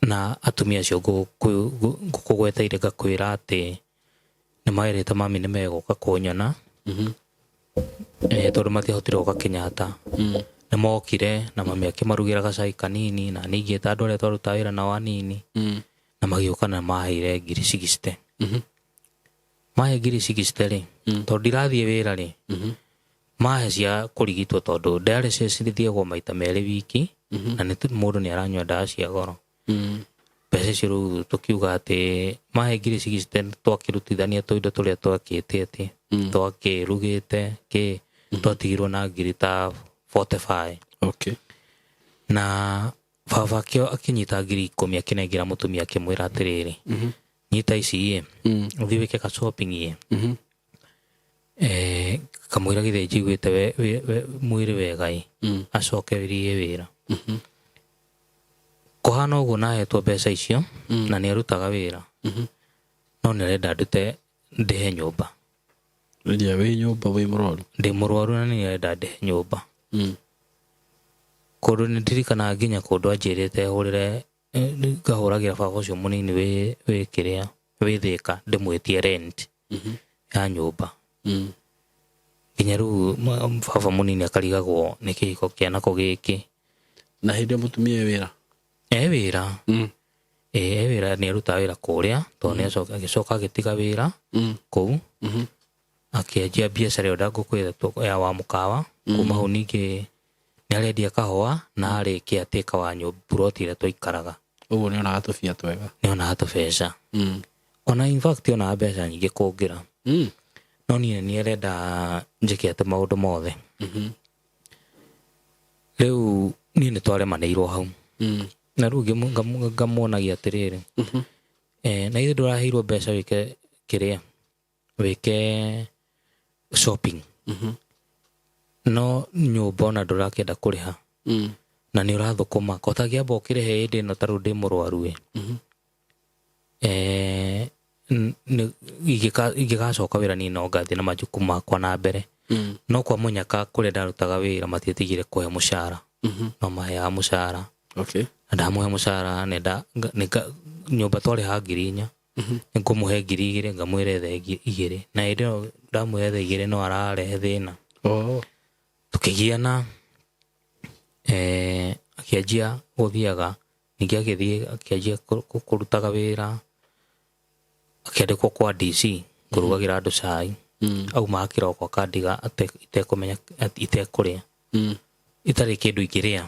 na atumia acio ngũkũgweteire ngakwĩra atĩ nĩ maerĩte mami nĩ megũka kũnyona tondũ matiahotire gũka Kenyatta nĩ mokire na mami akĩmarugĩra gacai kanini na nĩ ingĩta andũ arĩa twarutaga wĩra nao anini na magĩũka na maheire ngiri 60 mahe ngiri 60 rĩ tondũ ndirathiĩ wĩra rĩ mahe cia kũrigitwo tondu dialysis ithiagwo maita merĩ wiki na nĩ mũndũ nĩ aranyua ndawa cia goro. Mbeca icio rĩu tũkiuga atĩ mahe ngiri 60 twakĩrutithania tũindo tũrĩa twakĩtĩte twakĩrugĩte twatigirwo na ngiri ta 45. Okay. Na baba kĩo akĩnyita ngiri 10 akĩnengera mũtumia akĩmwĩra atĩrĩrĩ, nyita ici ũthiĩ wĩke ka shopping kamwĩra githĩ njiguĩte mwĩrĩ wega acoke wĩrie wĩra. Kũhana ũguo nahetwo mbeca icio na nĩ arutaga wĩra, no nĩ arenda ndute ndĩhe nyũmba. Rĩrĩa wĩ nyũmba wĩ mũrwaru? Ndĩ mũrwaru na nĩ arenda ndĩhe nyũmba. Kũndũ nĩ ndirikana nginya kũndũ anjĩrĩte hũrĩre ngahũragĩra baba ũcio mũnini wĩ kĩrĩa wĩ Thĩka ndĩmwĩtie rent ya nyũmba. Nginya rĩu baba mũnini akarigagwo nĩ kĩhiko kĩa nako gĩkĩ. Na hĩndĩ mũtumia wĩra? Wĩra wĩra nĩ arutaga wĩra kũrĩa tondũ nĩ agĩcoka agĩtiga wĩra kũu akĩanjia biacara ĩyo ndangũkwĩra ya wa mũkawa. Kuma hau ningĩ nĩ arendia kahũa na arĩ caretaker wa ploti ĩrĩa twaikaraga. Ũguo nĩ onaga tũbia twega? Nĩ onaga tũbeca, ona in fact onaga mbeca nyingĩ kũngĩra. No niĩ nĩ arenda njĩke atĩ maũndũ mothe. Rĩu niĩ nĩ twaremanĩirwo hau na rĩu ngamuonagia atĩrĩrĩ, na ithe ndũraheirwo mbeca wĩke kĩrĩa wĩke shopping, no nyũmba ona ndũrakĩenda kũrĩha na nĩ ũrathũkũma kotagĩamba ũkĩrĩhe hĩndĩ ĩno tarũ ndĩ mũrwaru ingĩgacoka wĩra niĩ no ngathiĩ na majukumu makwa na mbere. No kwa mũnyaka kũrĩa ndarutaga wĩra matiĩtigire kũhe mũcara, no maheaga mũcara. Na ndamũhe mũcara nyũmba twarĩha ngiri 4, nĩngũmũhe ngiri 2 ngamwĩra ethe 2, na hĩndĩ ĩyo ndamwĩra ethe 2 no ararehe thĩna. Tũkĩgiana akĩanjia gũthiaga ningĩ agĩthiĩ akĩanjia kũrutaga wĩra akĩandĩkwo kwa DC kũrugagĩra andũ cai. Auma kĩroko akandiga itekũmenya itekũrĩa itarĩ kĩndũ ingĩrĩa.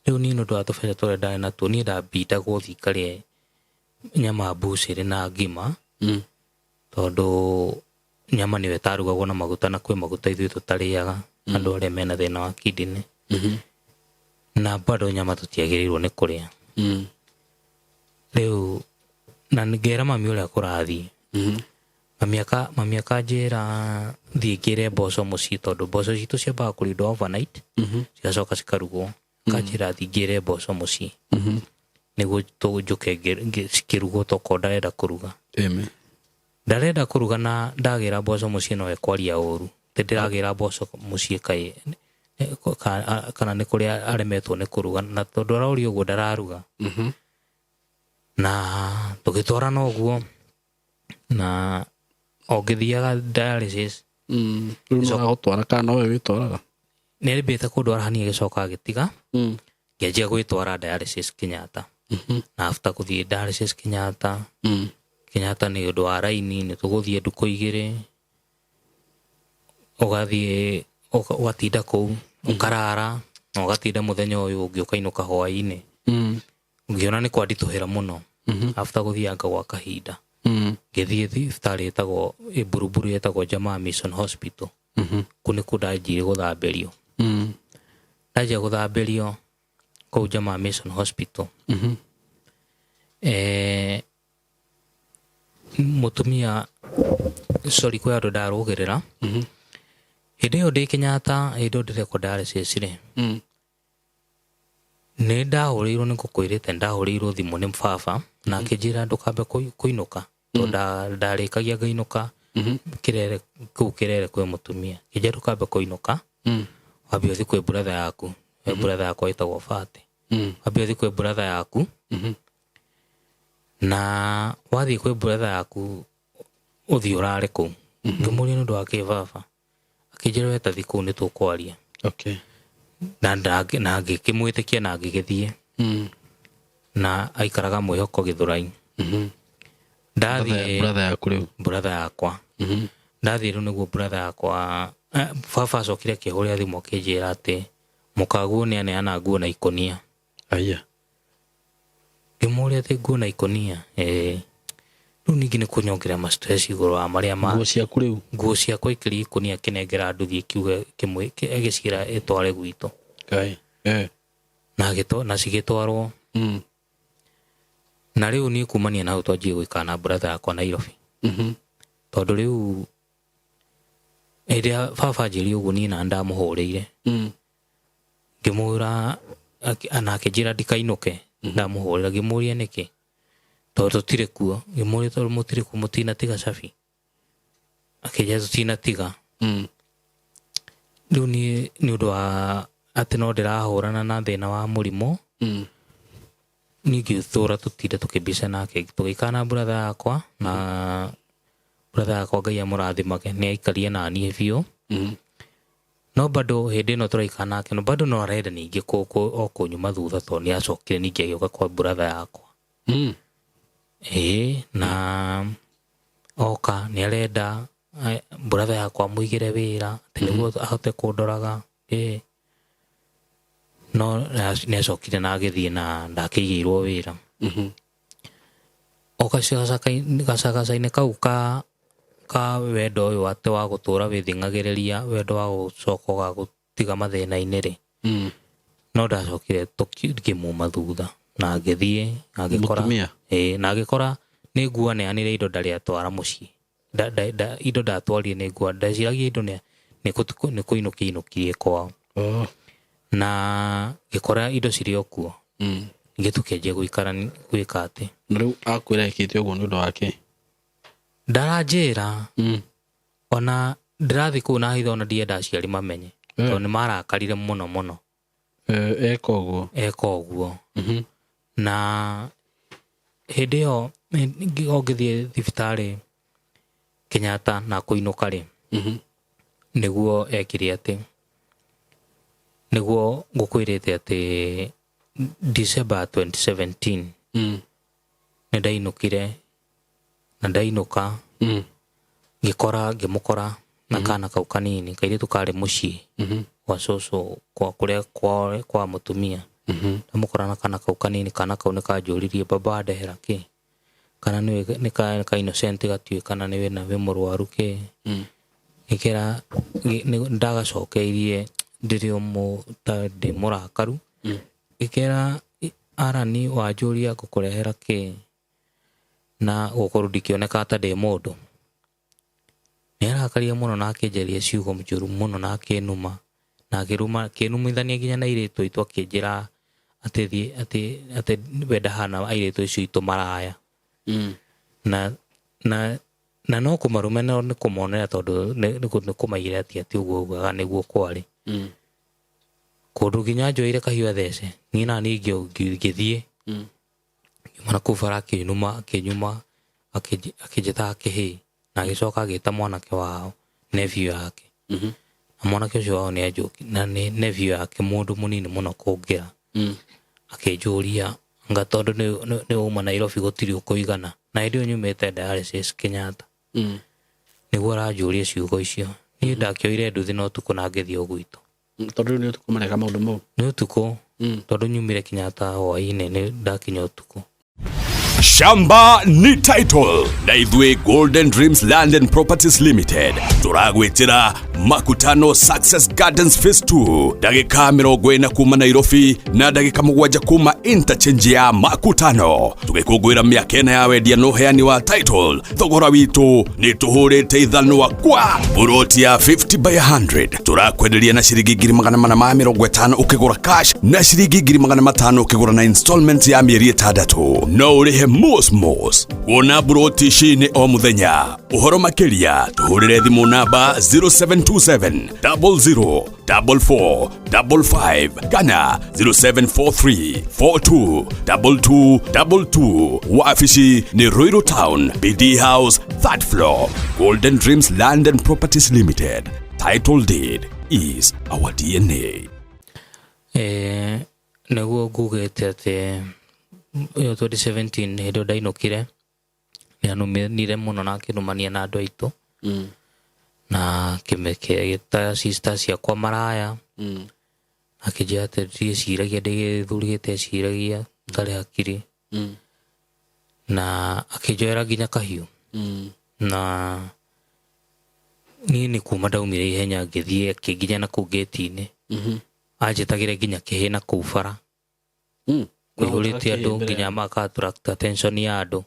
Rĩu niĩ nĩ ũndũ wa tũbeca tũrĩa ndarĩ natuo niĩ ndambindagwo thiĩ ngarĩe nyama mbucĩrĩ na ngima tondũ nyama nĩyo ĩtarugagwo na maguta na kwĩ maguta ithuĩ tũtarĩaga andũ arĩa mena thĩna wa kidney, na bado nyama tũtiagĩrĩirwo nĩ kũrĩa. Rĩu na ngera mami ũrĩa kũrathiĩ mami akanjĩra thiĩ ngĩre mboco mũciĩ tondũ mboco citũ ciambaga kũrindwo overnight cigacoka cikarugwo. Kanjĩra thiĩ ngĩre mboco mũciĩ nĩguo tũnjũke cikĩrugwo tokorwo ndarenda kũruga. Ndarenda kũruga na ndagĩra mboco mũciĩ no ekwaria ũru ndĩragĩra mboco mũciĩ kana nĩ kũrĩa aremetwo nĩ kũruga na tondũ arorio ũguo ndararuga. Na tũgĩtwarana ũguo na ũngĩthiaga dialysis gũtwara kana nowe wĩtwaraga? Nĩ arĩmbĩte kũndwara hanini agĩcoka agĩtiga ngĩanjia gwĩtwara dialysis Kenyatta. Na after gũthiĩ dialysis Kenyatta nĩ ũndũ wa raini nĩ tũgũthiĩ ndukũ 2 ũgathiĩ ũgatinda kũu ũkarara na ũgatinda mũthenya ũyũ ũngĩ ũkainũka hwaĩ-inĩ ũngĩona nĩ kwanditũhĩra mũno. After gũthianga gwa kahinda ngĩthiĩ thibitarĩ ĩtagwo Buruburu ĩtagwo Jamaa Mission Hospital. Kũu nĩkuo ndanjire gũthambĩrio. Ndanjia gũthambĩrio kũu Jamaa Mission Hospital. Mũtumia sorry kwĩ andũ ndarũgĩrĩra hĩndĩ ĩyo ndĩ Kenyatta hĩndĩ ĩyo ndĩrekwo dialysis nĩ ndahũrĩirwo nĩ ngũkwĩrĩte ndahũrĩirwo thimũ nĩ baba na akĩnjĩra ndũkambe kũinũka tondũ ndarĩkagia ngainũka kĩrere kũu kĩrere kwĩ mũtumia. Kĩnjĩra ndũkambe kũinũka wambe ũthiĩ kwĩ brother yaku, brother yakwa ĩtagwo Fati, wambe ũthiĩ kwĩ brother yaku na wathiĩ kwĩ brother yaku ũthiĩ ũrare kũu. Ngĩmũria nĩ ũndũ wa kĩ baba, akĩnjĩra we ta thiĩ kũu nĩ tũkwaria. Na ngĩkĩmwĩtĩkia na ngĩgĩthiĩ na aikaraga Mwĩhoko Gĩthũrai. Ndathiĩ brother yakwa ndathiĩ rĩu nĩguo brother yakwa baba acokire akĩhũrĩra thimũ akĩnjĩra atĩ mũkaguo nĩ aneana nguo na ikonia. Aya. Ngĩmũũria atĩ nguo na ikonia, rĩu ningĩ nĩ kũnyongerera ma-stress igũrũ wa marĩa nguo ciaku rĩu. Nguo ciakwa ikĩria ikonia akĩnengera nduthi kiuga kĩmwe agĩciĩra ĩtware gwitũ. Ngai. Na cigĩtwarwo. Na rĩu niĩ kumania na hau twanjie gũikara na brother yakwa Nairobi. Tondũ rĩu hĩndĩ ya baba anjĩrire ũguo niĩ na ndamũhũrĩire. Ngĩmwĩra anake njĩra ndikainũke. Ndamũhũrĩra ngĩmũũria nĩkĩ. Tondũ tũtirĩ kuo. Ngĩmũũria tondũ mũtirĩ kuo mũtinatiga cabi. Akĩnjĩra tũtinatiga. Rĩu niĩ nĩ ũndũ wa atĩ no ndĩrahũrana na thĩna wa mũrimũ. Ningĩ thũra tũtinde tũkĩmbica nake tũgĩikara na brother yakwa na brother yakwa Ngai amũrathimage nĩ aikarie na niĩ biũ. No bado hĩndĩ ĩno tũraikara nake no bado no arenda ningĩ kũnyuma thutha tondũ nĩ acokire ningĩ agĩũka kwa brother yakwa. Na oka nĩ arenda brother yakwa mũigĩre wĩra atĩ nĩguo ahote kũndoraga. No nĩ acokire na agĩthiĩ na ndakĩigĩirwo wĩra. O gacagaca-inĩ kau ka wendo ũyũ atĩ wa gũtũũra wĩthing'agĩrĩria wendo wa gũcoka gũtiga mathĩna-inĩ rĩ. No ndacokire tũkĩmuma thutha na ngĩthiĩ na agĩkora nĩ nguo aneanire indo ndarĩ atwara mũciĩ. Indo ndatwarire nĩ nguo ndeciragia indo nĩ kũinũkirie kwao. Na gĩkora indo cirĩ o kuo. Ningĩ tũkĩanjia gwĩka atĩ. Na rĩu akwĩra ekĩte ũguo nĩ ũndũ wake? Ndaranjĩra. Ona ndĩrathiĩ kũu na hitho ona ndienda aciari mamenye. Tondũ nĩ marakarire mũno. Eka ũguo. Na hĩndĩ ĩyo ngĩthiĩ thibitarĩ Kenyatta na kũinũka rĩ. Nĩguo ekire atĩ. Nĩguo ngũkwĩrĩte atĩ December 2017 nĩ ndainũkire na ndainũka ngĩmũkora na kana kau kanini kairĩtu karĩ mũciĩ kwa cũcũ kũrĩa kwa mũtumia. Ndamũkora na kana kau kanini, kana kau nĩ kanjũririe baba ndehera kĩ, kana nĩ ka innocent gatiũĩ kana nĩ wĩ mũrwaru kĩ. Gĩkĩra ndagacokeirie ndĩrĩ ndĩ mũrakaru. Gĩkĩra arani wanjũria ngũkũrehera kĩ na gũkorwo ndikĩoneka ta ndĩ mũndũ. Nĩ arakaria mũno na akĩnjaria ciugo njũru mũno na akĩnuma na akĩnumithania nginya na airĩtu aitũ akĩnjĩra atĩ we ndahana airĩtu acio aitũ maraya. Na no kũmarũmena nĩ kũmonera tondũ nĩ kũmaigĩra atĩ ũguo ugaga nĩguo kwarĩ. Kũndũ nginya njoire kahiũ thece niĩ na niĩ ngĩthiĩ. Ngiuma kũu bara akĩnyuma akĩnjĩta kĩhĩ na agĩcoka agĩta mwanake wao nephew yake. Na mwanake ũcio wao nĩ anjũki na nĩ nephew yake mũndũ mũnini mũno kũngĩra. Akĩnjũria anga tondũ nĩ uma Nairobi gũtirĩ ũkũigana na hĩndĩ ĩyo nyumĩte dialysis Kenyatta. Nĩguo aranjũria ciugo icio. Niĩ ndakĩoire nduthi na ũtukũ na ngĩthiĩ o gwitũ. Tondũ nĩ ũtukũ mareka maũndũ mau? Nĩ ũtukũ tondũ nyumire Kenyatta hwaĩ-inĩ nĩ ndakinya ũtukũ. Shamba ni title na ithuĩ Golden Dreams Land and Properties Limited turagwĩtĩra makutano Success Gardens Phase 2 ndagĩka 40 kuma Nairobi na ndagĩka 7 kuma interchange ya makutano. Tũgĩkũngũĩra mĩaka 4 ya wendia na ũheani wa title. Thogora witũ nĩ tũhũrĩte ithanwa kwa buroti ya 50 by 100 turakwenderia na ciringi 450 ũkĩgũra cash na ciringi 500 ũkĩgũra na installment ya mĩeri 6. No ũrĩhe mos kuona buroti ici nĩ o mũthenya. Ũhoro makĩria tũhũrĩre thimũ namba 0727 00 4455 kana 0743 42 2222. Wafici nĩ Ruiru Town, BD House, 3rd floor. Golden Dreams Land and Properties Limited. Title deed is our DNA. Nĩguo ngugĩte atĩ 2017 hĩndĩ ndainũkire nĩ anumanire mũno na akĩnumania na andũ aitũ. na kimeke gita sister ciakwa maraya akijia ati ndiciragia ndigithurigite ciragia tari hakiri na akijera nginya kahiu na ni kuma ndaumire ihenya ngithie akiginya na kuu gate-ini anjitagire nginya kihina kuu bara kuihuritie andu nginya maka-attract attention ya andu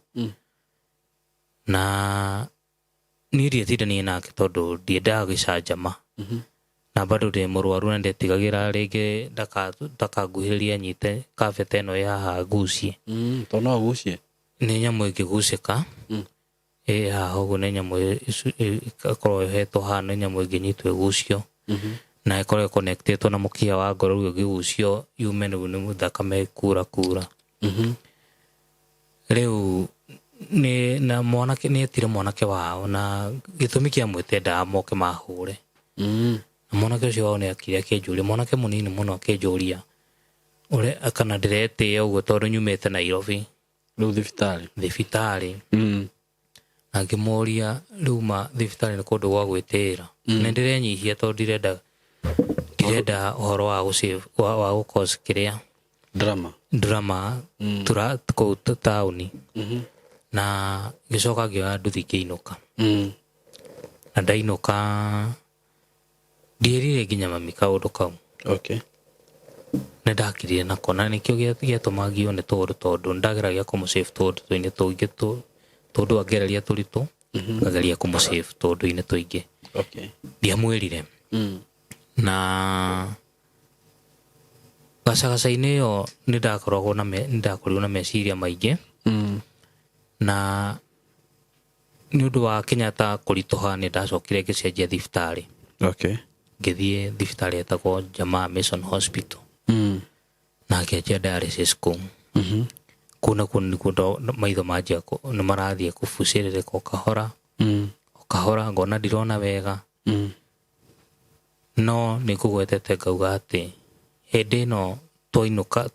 na ni ndietithania nake tondu ndiendaga gicanjama na bado ndi murwaru na ndetigagira ringi ndakanguhiriria nyite kabete ino ya haha ngucie to no gucie ni nyamu ingigucika haha uguo ni nyamu ikorwo ihetwo haha ni nyamu inginyitwo igucio na ikorwo connectetwo na mukia wa ngoro ucio ngigucio yume ni thakame kura riu ni na mwanake ni etire mwanake wao na gitumi kia mwitenda moke mahure mwanake ucio wao ni akire akinjuria mwanake munini muno akinjuria ure kana ndirete uguo tondu nyumite Nairobi riu thibitari na ngimuria riu ma thibitari ni kundu gwa gwitira ni ndirenyihia tondu ndirenda uhoro wa gusave wa gukos kiria drama tura kuu tauni na gicoka ngioya nduthi kiinuka na ndainuka ndierire nginya mami kaundu kau ndakirire nako na nikio giatuma ngione tondu ndageragia kumusave tondu-ini tuingi tondu angeraria turitu ngageria kumusave tondu-ini tuingi ndiamwirire na gacagaca-ini iyo nindakorirwo na meciria maingi na ni undu wa Kenyatta kurituha ni ndacokire ngicenjia thibitari ngithie thibitari etagwo Jamaa Mission Hospital na ngianjia dialysis kuu kuna nikuo maitho manjia ni marathie kubuciririka okahora ngona ndirona wega no nikugwetete ngauga ati hindi no twinuka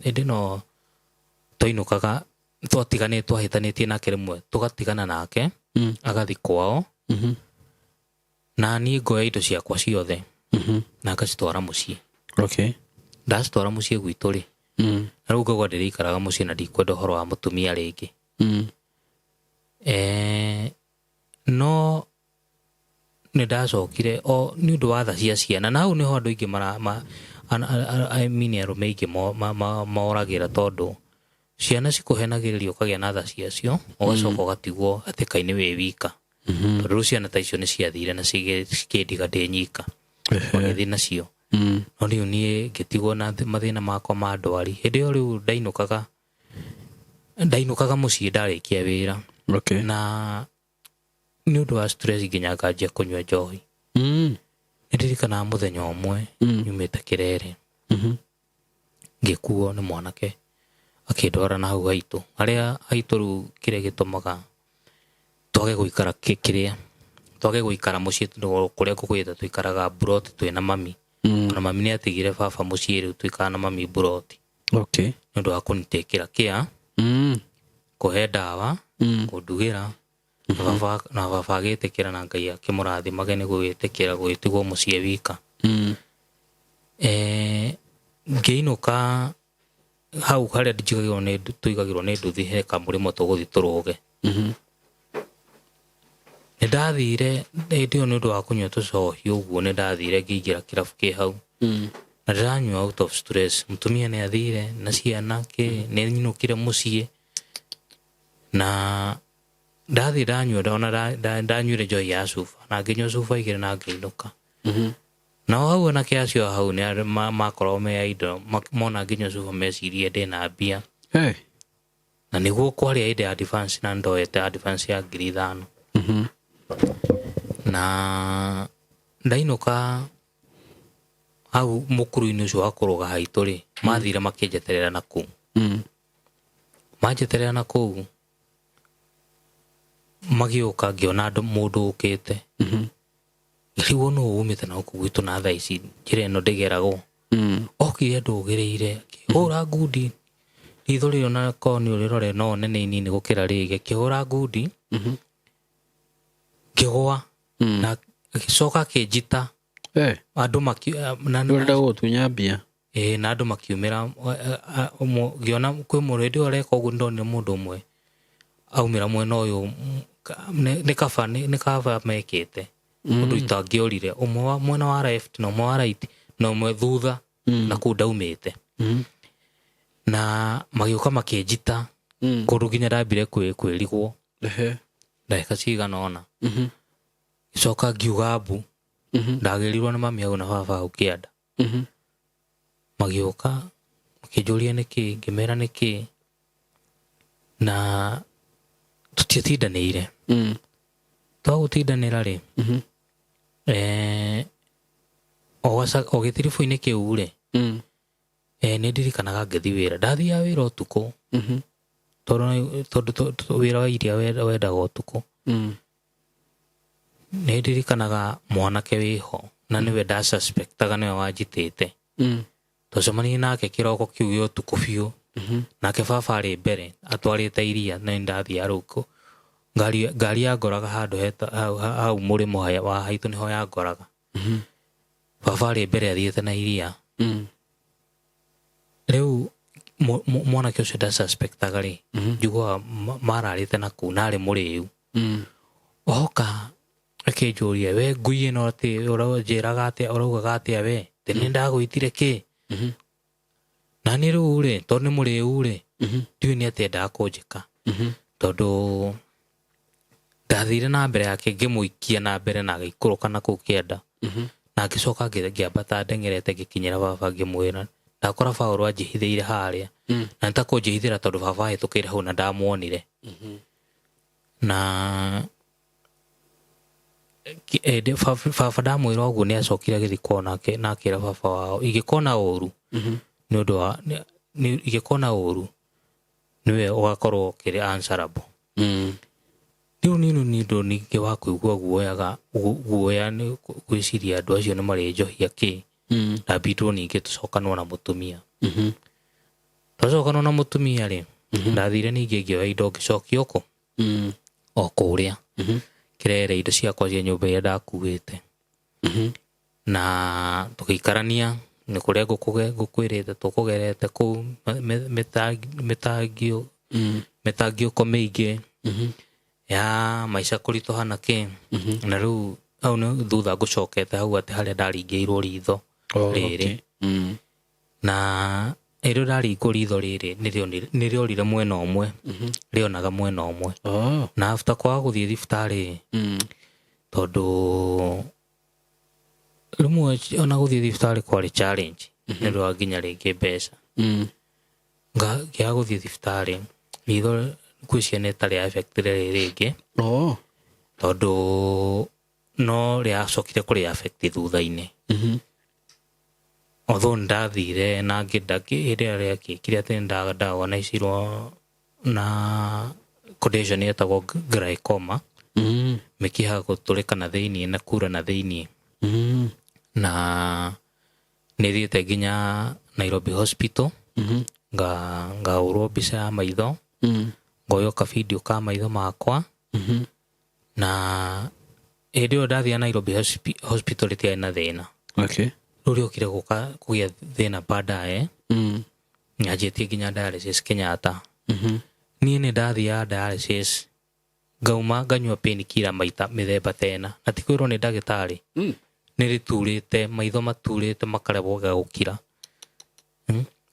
hindi no twinukaga twatigane twahitanitie nake rimwe tugatigana nake agathi kwao na ni ngoya indo ciakwa ciothe na ngacitwara mucii ndacitwara mucii gwitu ri na riu ngauga ndirikaraga mucii na ndikwenda uhoro wa mutumia ringi no ni ndacokire o ni undu wa tha cia ciana na hau niho andu ingi arume ingi moragira tondu ciana cikuhenagiriria ukagia na tha ciacio ugacoka ugatigwo ati kai ni wi wika tondu ciana ta icio ni ciathire na cikindiga ndi nyika ngithii nacio no riu nie ngitigwo na mathina makwa ma ndwari hindi iyo riu ndainukaga mucii ndarikia wira na ni undu wa stress nginya nganjia kunywa njohi ndirikana muthenya umwe nyumite Kirere ngikuo ni mwanake akindwara na hau haitu aria haitu riu kiria gitumaga twage guikara twage guikara mucii kuria kukwita tuikaraga buroti twina mami na mami ni atigire baba mucii riu tuikara na mami buroti ni undu wa kunitekera kia kuhe ndawa kundugira na baba agitikira na Ngai akimurathimage ni gwitikira gwitigwo mucii wika ngiinuka hau haria njigagirwo ni tuigagirwo ni nduthi he kamurimo tuguthi turuge ni ndathire ndio ni undu wa kunywa tucohi uguo ni ndathire ngiingira kirabu ki hau na ndanywa out of stress mutumia ni athire na ciana ni nyinukire mucii na ndathi ndanywa ndanywire njohi ya cuba na nginywa cuba igiri na ngiinuka na hau na kiacio hau ni makorwo me indo mona nginywa cuba mecirie ndina mbia na niguo kwaria inde advance na ndoete advance ya 5,000 na ndainuka hau mukuru-ini ucio wa kuruga haitu ri mathire makinjeterera na kuu manjeterera na kuu magiuka ngiona mundu ukite riu no umite na ku gwitu na tha ici njira ino ndigeragwo okire ndugiriire hura ngundi ithuri ona koni urirore no nene nini gukira rige kihura ngundi ngigwa na gicoka kinjita andu nurenda gutunya mbia na andu makiumira giona kwi muredi areka uguo ndonire mundu umwe aumira mwena uyu ni kaba mekite undu itangiorire umwe mwena wa left na umwe wa right na umwe thutha na kunda umite na magiuka makinjita kundu nginya ndambire kwirigwo ndagika cigana ona gicoka ngiuga mbu ndagirirwo ni mami au na baba au kianda magiuka makinjuria niki ngimera niki na tutitindanire twagutindanira ri o gitirifu-ini kiu ri ni ndirikanaga ngithi wira ndathia wira utuku tondu wira wa iria wendaga utuku ni ndirikanaga mwanake wiho na niwe ndasuspectaga niwe wanjitite tucemanie nake kiroko kiu gya utuku biu nake baba ari mbere atwarite iria na ndathia ruko ngari yangoraga handu hau murimo wa haitu niho yangoraga baba ari mbere athiite na iria riu mwanake ucio ndasuspectaga ri njiguaga mararite naku nari muriu oka akinjuria we ngui ino ati uranjiraga atia uraugaga atia we tene ndagwitire ki na ni riu ri tondu ni muriu ri ndiu ni atia ndakunjika tondu ndathire na mbere yake ngimuikia na mbere na agikuruka na kuu kianda na ngicoka ngiambata ndengerete ngikinyira baba ngimwira ndakora Paulo anjihithiire haria na ntakunjihithira tondu baba ahitukire hau na ndamuonire na baba ndamwira uguo ni acokire agithikwo nake na akira baba wao igikona uru ni undu wa igikona uru niwe ugakorwo kiri answerable riu ni ndo ningi wa kuigua guoya ni gwiciria andu acio ni mari njohia ki ndambirwo ningi tucokanwo na mutumia twacokanwo na mutumia ri ndathire ningi ngioya indo ngicokia uku o kuria kirere indo ciakwa cia nyumba iria ndakuite na tugiikarania ni kuria ngukwirite tukugerete ku mitangio ko miingi ya maisha kurituhana ki na riu au ni thutha ngucokete hau ati haria ndaringiirwo ritho riri na irio ndaringwo ritho riri niriorire mwena umwe rionaga mwena umwe na after kwaga guthie thibitari tondu rimwe ona guthie thibitari kwari challenge nindo wanginya ringi mbeca ngiaga guthie thibitari ritho kwiciana itari affectire ringi tondu no riacokire kuri affect thutha-ini although ndathire na ngindaki iria riakikire ati ndawa na icirwo na condition yetagwo glaucoma mikiha guturikana thiini na kura na thiini na nithiite nginya Nairobi Hospital ngaurwo mbica ya maitho ngoyo ka video ka maitho makwa na ndio ndathia Nairobi Hospital tia na thina ruri okire kugia thina baadaye nyajetie nginya dialysis Kenyatta ni ndathia dialysis ngauma nganywa painkiller maita mithemba tena atikwirwo ni ndagitari niriturite maitho maturite makarebo gukira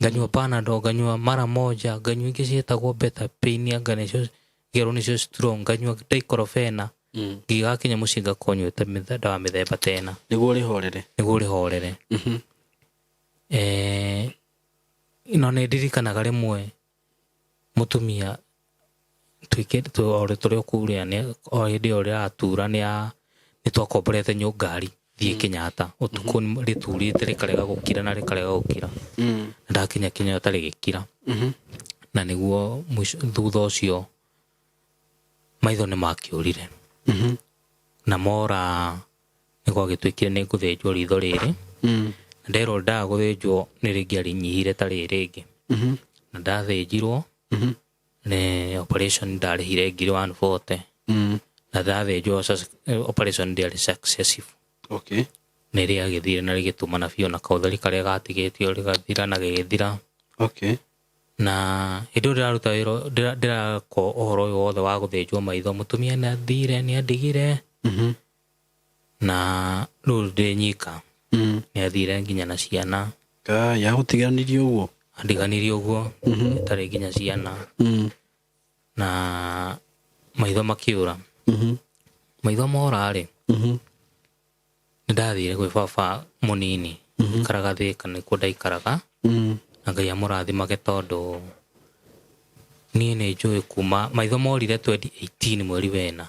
nganywa Panadol nganywa mara moja nganywa ingi cietagwo beta pain anga gero nicio strong nganywa diclofenac ngigakinya mucinga konywete dawa mithemba tena niguo rihorere ino ni ndirikanaga rimwe mutumia turi okuria ni o hindi uria atura ni twakomborete ngari thie Kenyatta utuku riturite rikarega gukira na rikarega gukira ndakinya kinya tari gikira na niguo thutha ucio maitho ni makiurire na mora ni gwagitwikire ni nguthinjwo ritho riri ndero nda guthinjwo ni ringi rinyihire tari ringi na ndathinjirwo ni operation ndarihire ngiri 140 na ndathĩnjwo operation ndĩarĩ successful. Okay. Nĩ rĩagĩthire na rĩgĩtũmana biũ na kaũtheri karĩa gatigĩtio rĩgathira na gĩgĩthira. Okay. Na hĩndĩ ĩyo ndĩraruta wĩra ndĩrako ũhoro ũyũ wothe wa gũthĩnjwo maitho, mũtumia nĩ andigire na rĩu ndĩ nyika. Nĩ athire nginya na ciana. Ya gũtiganirie ũguo? Andiganirie ũguo, itarĩ nginya ciana. Na maitho makĩũra. Maitho mora-rĩ, nĩ ndathire gwĩ baba mũnini ikaraga Thĩka, nĩkuo ndaikaraga. Na Ngai amũrathimage tondũ niĩ nĩ njũĩ kuma maitho morire 2018 mweri wena.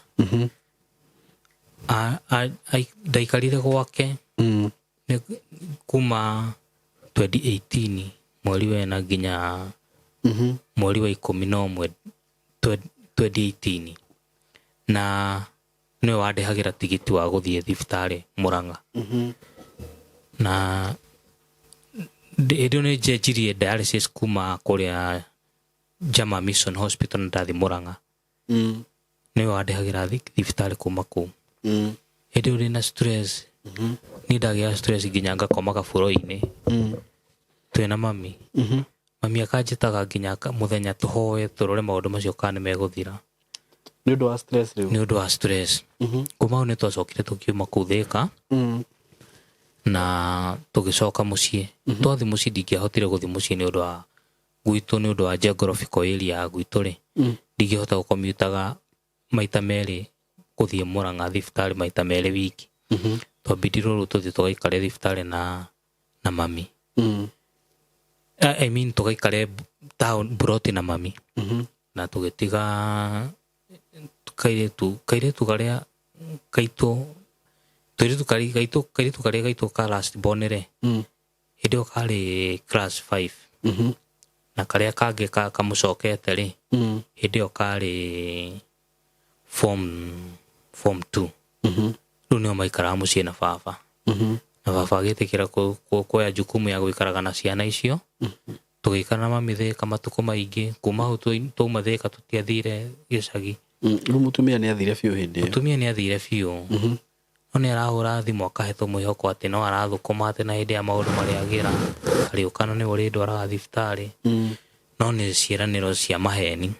Ndaikarire gwake kuma 2018 mweri wena nginya mweri wa 11 2018, na nĩwe wandĩhagĩra tigiti wa gũthiĩ thibitarĩ Mũrang'a. Na hĩndĩ ĩyo nĩ njenjirie dialysis kuma kũrĩa Jama Mission Hospital ndathi Mũrang'a. Nĩwe wandĩhagĩra thibitarĩ kuma kũu. Hĩndĩ ĩyo ndĩna stress, niĩ ndagĩa stress nginya ngakomaga bũrũri-inĩ twĩna mami. Mami akanjĩtaga nginya mũthenya tũhoe tũrore maũndũ macio kana nĩ megũthira. Nĩ ũndũ wa stress rĩu? Nĩ ũndũ wa stress. Kuma hau nĩ twacokire tũkiuma kũu Thĩka na tũgĩcoka mũciĩ. Twathi mũciĩ ndingĩahotire gũthiĩ mũciĩ nĩ ũndũ wa gwitũ, nĩ ũndũ wa geographical area ya gwitũ-rĩ. Ndingĩhota gũkommutaga maita merĩ gũthiĩ Mũrang'a thibitarĩ maita merĩ wiki. Twambidirwo rĩu tũthiĩ tũgaikare thibitarĩ na mami. I mean tũgaikare town Buroti na mami. Na tũgĩtiga kairĩtu karĩa kaitũ karĩa gaitũ ka last born-rĩ, hĩndĩ ĩyo karĩ class 5 na karĩa kangĩ kamũcokete-rĩ, hĩndĩ ĩyo karĩ form 2. Rĩu nĩo maikaraga mũciĩ na baba. Na baba agĩtĩkĩra kuoya jukumu ya gũikaraga na ciana icio. Tũgĩikara na mami Thĩka matukũ maingĩ. Kuma hau twauma Thĩka tũtiathire gĩcagi. Rĩu mũtumia nĩ athire biũ hĩndĩ ĩyo? Mũtumia nĩ athire biũ. No nĩ arahũra thimũ akahetwo mwĩhoko atĩ no arathũkũma atĩ na hĩndĩ ya maũndũ marĩa agĩra arĩũka na nĩwe ũrĩndwaraga thibitarĩ. No nĩ ciĩranĩro cia maheni.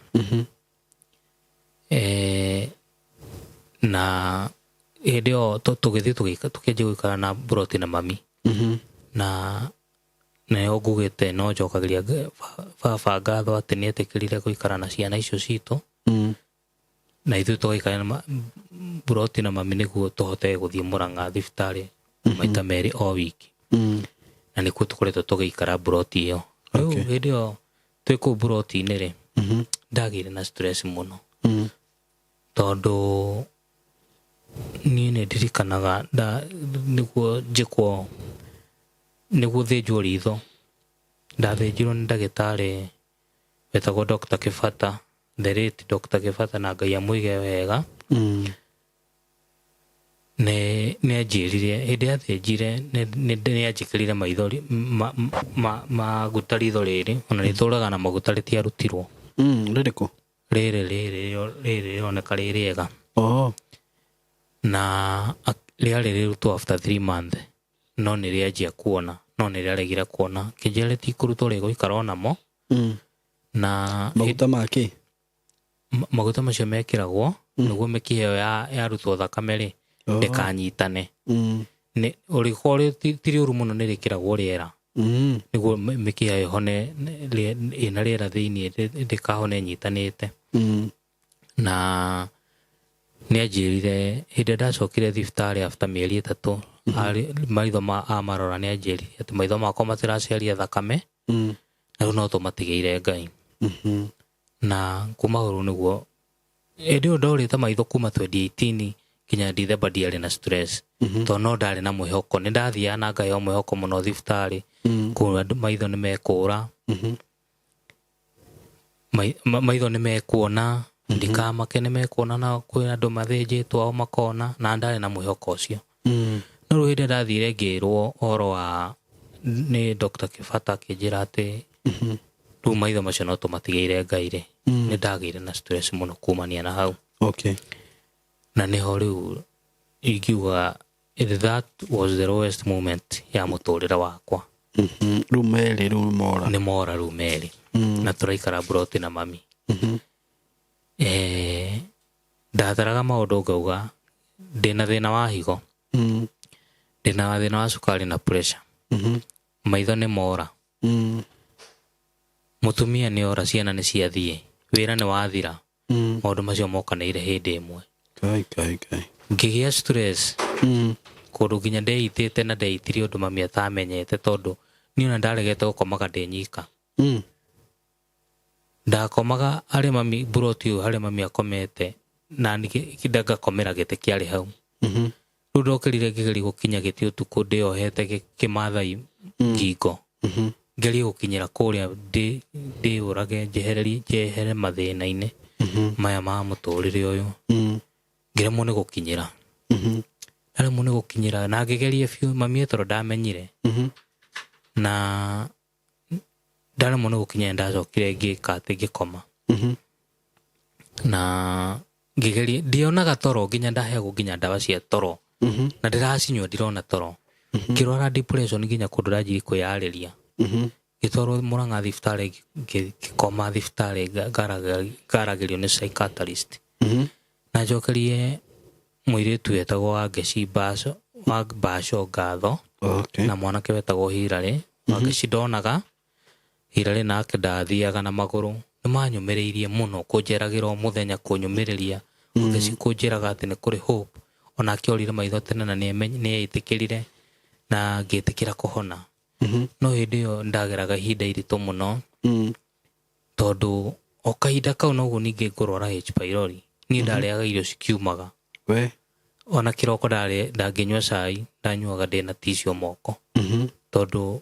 Na hĩndĩ ĩyo tũgĩthiĩ tũkĩanjia gũikara na Buroti na mami. Na nĩyo ngugĩte no njokagĩria baba ngatho atĩ nĩ etĩkĩrire gũikara na ciana icio citũ. Na ithuĩ tũgaikara na Buroti na mami nĩguo tũhote gũthiĩ Mũrang'a thibitarĩ maita merĩ o wiki. Na nĩkuo tũkoretwo tũgĩikara Buroti ĩyo. Rĩu hĩndĩ ĩyo twĩ kũu Buroti-inĩ-rĩ, ndagĩire na stress mũno tondũ niĩ nĩ ndirikanaga nĩguo njĩkwo nĩguo thĩnjwo ritho. Ndathĩnjirwo nĩ ndagĩtarĩ wetagwo Dr. Kĩbata, the late Dr. Kĩbata, na Ngai amũige wega. Nĩ anjĩrire hĩndĩ athĩnjire nĩ anjĩkĩrire maithori maguta ritho rĩrĩ, ona rĩtũraga na maguta rĩtiarutirwo. Rĩrĩkũ? Rĩrĩ rĩroneka rĩ rĩega. Na rĩarĩ rĩrutwo after 3 months. No nĩ rĩanjia kuona, no nĩ rĩaregire kuona. Kĩnjĩra rĩtikũrutwo rĩgũikara o namo. Na maguta makĩ? Maguta macio mekĩragwo nĩguo mĩkiha ĩyo yarutwo thakame-rĩ ndĩkanyitane. Ũrĩkorwo ti rĩũru mũno nĩ rĩkĩragwo rĩera nĩguo mĩkiha ĩhone ĩna rĩera thĩiniĩ ndĩkahone ĩnyitanĩte. Na nĩ anjĩrire hĩndĩ ndacokire thibitarĩ after mĩeri 3 maitho amarora nĩ anjĩrire atĩ maitho makwa matiraciaria thakame na rĩu no tũmatigĩire Ngai. Na kuma hau nĩguo hĩndĩ ĩyo ndorĩte maitho kuma 2018 nginya December ndiarĩ na stress tondũ no ndarĩ na mwĩhoko. Nĩ ndathiaga na ngaheo mwĩhoko mũno thibitarĩ kuona maitho nĩ mekũra, maitho nĩ mekuona, ndikamake nĩ mekuona na kwĩ andũ mathĩnjĩtwo ao makona, na ndarĩ na mwĩhoko ũcio. No rĩu hĩndĩ ndathire ngĩrwo ũhoro wa nĩ Dr. Kĩbata akĩnjĩra atĩ rĩu maitho macio no tũmatigĩire Ngai-rĩ, nĩ ndagĩire na stress mũno kumania na hau. na niho riu ingiuga that was the lowest moment ya muturire wakwa. Rumeri rumora ni mora rumeri na turaikara broti na mami. Ndatharaga maundu ngauga ndina thina wa higo, ndina thina wa sukari na pressure, maitho ni mora, mutumia ni ora, ciana ni ciathie, wira ni wathira, maundu macio mokanire hindi imwe. Ngigia stress kundu nginya ndeitite na ndeitire undu mami atamenyete tondu ni ona ndaregete gukomaga ndi nyika. Ndakomaga ari mami broti uyu hari mami akomete na kidaga komera gete kiari hau. Riu ndokirire ngigeri gukinya giti utuku ndiohete kimathai ngingo, ngeri gukinyira kuria ndi urage njehere mathina-ini maya ma muturire uyu, ngiremwo ni gukinyira aremwo ni gukinyira na ngigerie biu mami etoro ndamenyire na ndaremwo ni gukinyira ndacokire ngika ati ngikoma na ngigerie ndionaga toro nginya ndaheagwo nginya ndawa cia toro na ndiracinywa ndirona toro, ngirwara depression nginya kundu ndajiri kwiyariria, gitwarwo Murang'a thibitari ngikoma thibitari ngaragirio ni psychiatrist na njokerie muiritu wetagwo Wangeci Basho Ngatho na mwanake wetagwo Hirare. Wangeci ndonaga, Hirare nake ndathiaga na maguru, nimanyumiriirie muno kunjeragira muthenya kunyumiriria. Wangeci kunjeraga ati ni kuri hope, ona akiorire maitho tene na ni eitikirire na ngitikira kuhona. No hindi yo ndageraga ihinda iritu muno tondu o kahinda kau noguo ningi ngurwara H pylori, ni ndariaga irio cikiumaga ona kiroko ndanginywa cai ndanyuaga ndina ticio moko tondu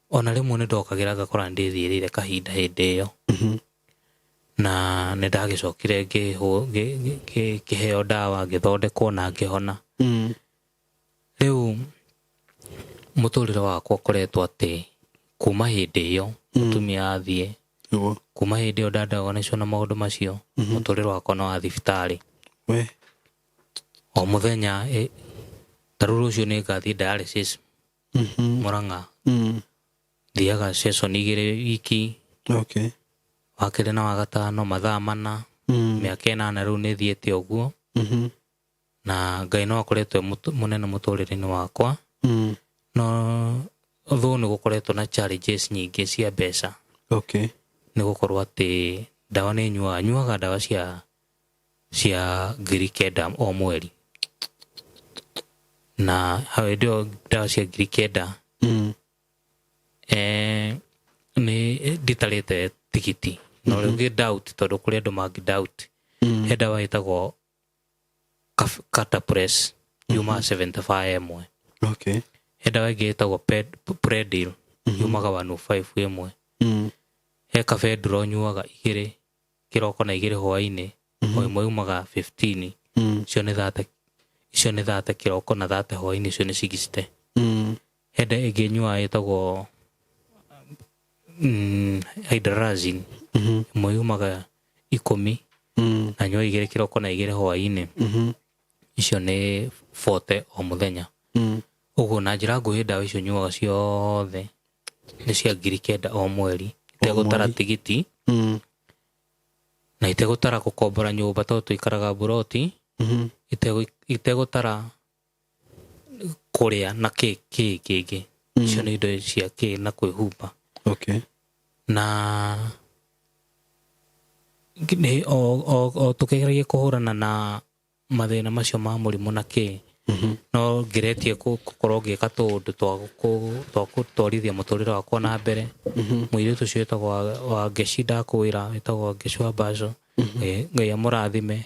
ona rimwe ni ndokagira ngakora ndithirire kahinda hindi iyo na ni ndagicokire ngiheo ndawa ngithondekwo na ngihona. Riu muturire wakwa ukoretwo ati kuma hindi iyo mutumia athie, kuma hindi iyo ndandagwo nicio na maundu macio, muturire wakwa no wa thibitari o muthenya. Taruru ucio ni ngathie dialysis Murang'a, thiaga session 2 wiki, wakiri na wagatano mathaa 4, miaka 8 riu ni thiete uguo na Ngai no akoretwo munene muturire-ini wakwa. No though ni gukoretwo na challenges nyingi cia mbeca, ni gukorwo ati ndawa ni nyuaga ndawa cia ngiri 9 o mweri, na hawe ndio ndawa cia ngiri 9 ni nditarite tigiti no riu doubt tondu kuri andu mangi doubt. He ndawa itagwo Catapress yuma 75 imwe, he ndawa ingi itagwo Predil yumaga 105 imwe, he Cafedro nyuaga 2 kiroko na 2 hwaini, o imwe yumaga 15, icio ni 30 kiroko na 30 hwaini, icio ni 60. He ndawa ingi nyuaga itagwo Hydralazine, imwe yumaga 10 na nyua 2 kiroko na 2 hwaini, icio ni 40 o muthenya. Uguo na njira nguhi ndawa icio nyuaga ciothe ni cia ngiri 9 o mweri, itegutara tigiti na itegutara gukombora nyumba tondu tuikaraga buroti, itegutara kuria na kingi, icio ni indo cia na kwihumba. Na o tukigeragia kuhurana na mathina macio ma murimu na no ngiretie gukorwo ngika tundu twa gutwarithia muturire wakwa na mbere. Muiritu ucio wetagwo Wangeci ndakwira, wetagwo Wangeci wa Basho, Ngai amurathime,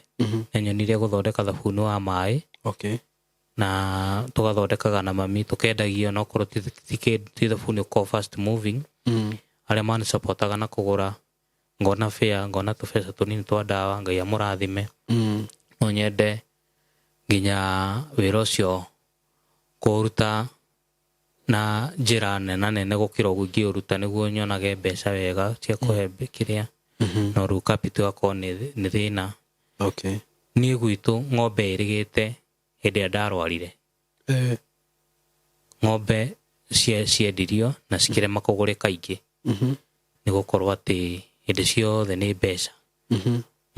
na nyonire guthondeka thabuni wa mai na tugathondekaga na mami, tukendagio no korwo ti thabuni uko fast moving, aria mani supportaga na kugura, ngona fair, ngona tubesa tunini twa ndawa. Ngai amurathime, no nyende nginya wira ucio kuruta na njira nene gukira uguo ngiuruta niguo nyonage mbeca wega cia kuhe kiria no riu capital yako ni thina. niĩ gwitũ ng'ombe ĩrigĩte hĩndĩ ĩrĩa ndarwarire. Ng'ombe ciendirio na cikĩrema kũgũrĩka kaingĩ nĩ gũkorwo atĩ hĩndĩ ciothe nĩ mbeca.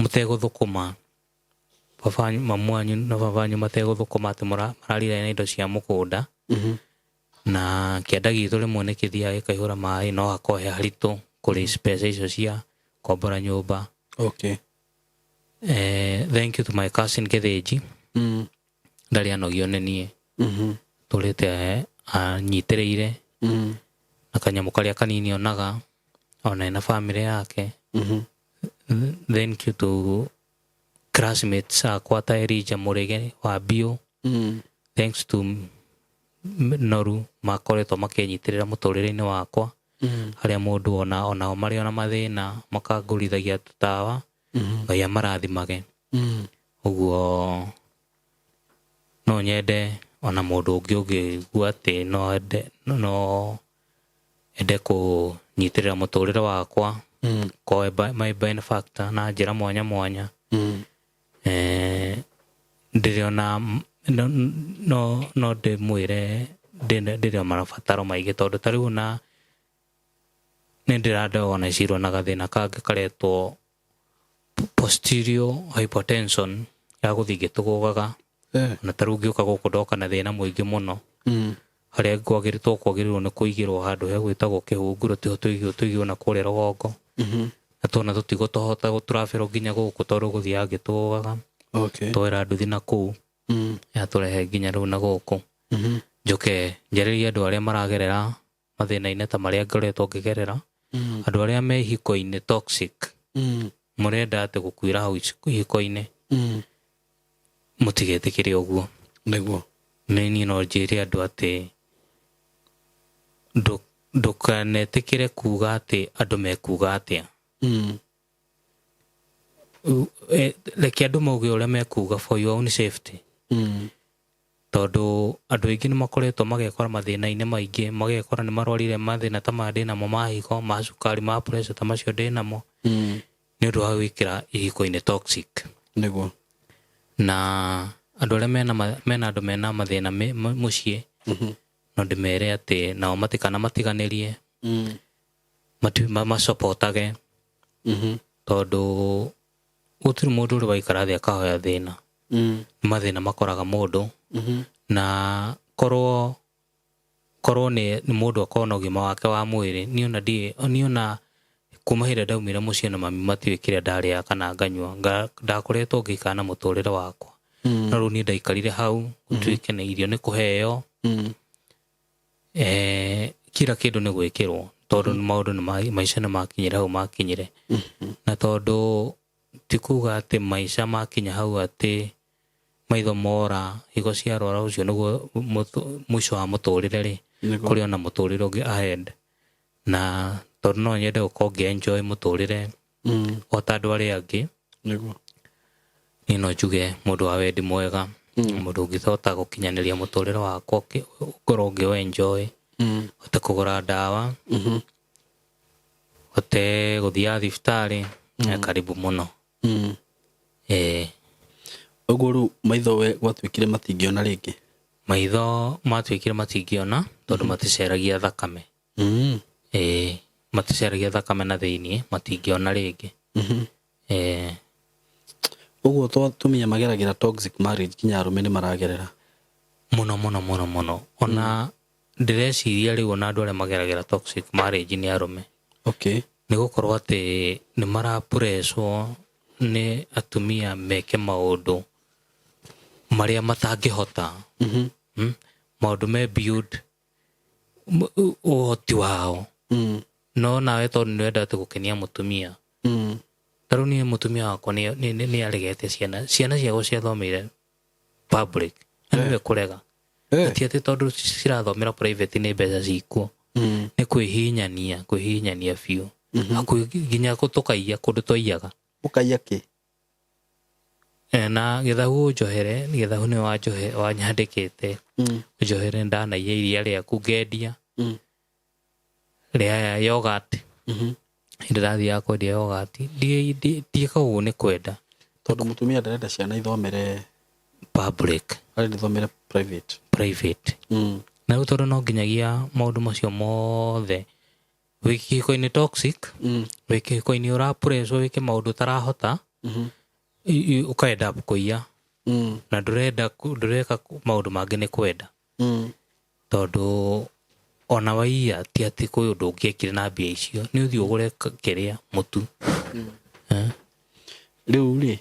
Mũtegũthũkũma mamu wanyu na baba wanyu mategũthũkũma atĩ mararire na indo cia mũgũnda, na kĩanda gitũ rĩmwe nĩ kĩthiaga gĩkaihũra maĩ, no hakorwo he haritũ kũrĩ mbeca icio cia kombora nyũmba. Thank you to my cousin Gĩthĩnji, ndarĩ anogio nĩ niĩ, tũrĩte anyitĩrĩire na kanyamũ karĩa kanini onaga ona ena family yake. Thank you to classmates akwa ta Elijah Mũrĩge wa bio. Thanks to Noru makoretwo makĩnyitĩrĩra mũtũrĩre-inĩ wakwa, harĩa mũndũ onao marĩ ona mathĩna makangũrithagia tũtawa, Ngai amarathimage. Ũguo no nyende ona mũndũ ũngĩigua atĩ no ende kũnyitĩrĩra mũtũrĩre wakwa, koe my benefactor na njĩra mwanya mwanya. Ndĩrĩ ona no ndĩmwĩre ndĩrĩ o mabataro maingĩ, tondũ ta rĩu ona nĩ ndĩrenda ona icirwo na gathĩna kangĩ karetwo posterior hypertension ya gũthiĩ ngĩtũgũgaga. Na ta rĩu ngĩũka gũkũ ndoka na thĩna mũingĩ mũno, harĩa kwagĩrĩirwo nĩ kũigĩrwo handũ he gwĩtagwo kĩhunguro, tiho tũigĩrwo na kũrĩa rũgongo, na tuona tũtigũtũhota gũtũrabĩrwo nginya gũkũ tondũ gũthiaga ngĩtũgũgaga. Twera nduthi na kũu yatũrehe nginya rĩu na gũkũ. Njoke njarĩrie andũ arĩa maragerera mathĩna-inĩ ta marĩa ngoretwo ngĩgerera, andũ arĩa me ihiko-inĩ toxic, mũrenda atĩ gũkuĩra hau ihiko-inĩ, mũtigetĩkĩre ũguo. Nĩ niĩ no njĩre andũ atĩ ndũkanetĩkĩre kuga atĩ andũ mekuga atĩa. Reke andũ mauge ũrĩa mekuga for your own safety. Tondũ andũ aingĩ nĩ makoretwo magekora mathĩna-inĩ maingĩ, magekora nĩ marwarire mathĩna ta maya ndĩ namo ma higo, ma cukari, ma pressure ta macio ndĩ namo, nĩ ũndũ wa gwĩkĩra ihiko-inĩ toxic. Na andũ arĩa mena andũ mena mathĩna mũciĩ, no ndĩmere atĩ nao matiganĩrie, macopotage, tondũ gũtirĩ mũndũ ũrĩ waikara thĩ akahoya thĩna. Mathĩna makoraga mũndũ, na korwo nĩ mũndũ akorwo na ũgima wake wa mwĩrĩ. Niĩ ona kuma hĩndĩ ndaumire mũciĩ na mami matiũĩ kĩrĩa ndarĩa kana nganyua, ndakoretwo ngĩikara na mũtũrĩre wakwa. No rĩu niĩ ndaikarire hau, gũtuĩke nĩ irio nĩ kũheo, kila kĩndũ nĩ gwĩkĩrwo, tondũ maũndũ maica nĩ makinyire hau makinyire. Na tondũ ti kuga atĩ maica makinya hau atĩ maitho mora, higo ciarwara, ũcio nĩguo mũico wa mũtũrĩre rĩ, kũrĩ ona mũtũrĩre ũngĩ ahead. Na tondũ no nyende gũkorwo ngĩ-enjoy mũtũrĩre o ta andũ arĩa angĩ, niĩ no njuge mũndũ wa wendi mwega, mũndũ ũngĩhota gũkinyanĩria mũtũrĩre wakwa, ũkorwo ngĩ-enjoy, hote kũgũra ndawa, hote gũthiaga thibitarĩ, karibu mũno. Ũguo rĩu maitho gwatuĩkire matingĩona rĩngĩ? Maitho matuĩkire matingĩona tondũ maticeragia thakame. Maticeragia thakame na thĩiniĩ, matingĩona rĩngĩ. Ũguo tumia mageragĩra toxic marriage kinya arũme nĩ maragerera mũno. Ona ndĩreciria rĩu ona andũ arĩa mageragĩra toxic marriage nĩ arũme. Nĩ gũkorwo atĩ nĩ marapresswo nĩ atumia meke maũndũ marĩa matangĩhota. Maũndũ me build ũhoti wao. No nawe tondũ nĩ wenda atĩ gũkenia mũtumia. Ta rĩu niĩ mũtumia wakwa nĩ aregete ciana ciagwo ciathomeire public, na nĩwe kũrega. Ti atĩ tondũ cirathomera private nĩ mbeca cikuo, nĩ kwĩhihinyania biũ. Nginya tũkaiya kũndũ twaiyaga. Ũkaiya kĩ? Na Gĩthahu njohere, Gĩthahu nĩ wanyandĩkĩte njohere ndanaiya iria rĩaku ngendia rĩa yogurt. Hĩndĩ ndathiaga kwendia yogurt, ndiĩkaga ũguo nĩ kwenda, tondu mutumia ndarenda ciana ithomere public, arenda ithomere private. na rĩu tondũ no nginyagia maũndũ macio mothe wĩ kĩhiko-inĩ toxic, wĩ kĩhiko-inĩ ũrapresswo wĩke maũndũ ũtarahota, ũkaenda kũiya, na ndũreka maũndũ mangĩ nĩ kwenda, tondũ ona waiya ti atĩ kwĩ ũndũ ũngĩekire na mbia icio, nĩ ũthiĩ ũgũre kĩrĩa mũtu. Rĩu rĩ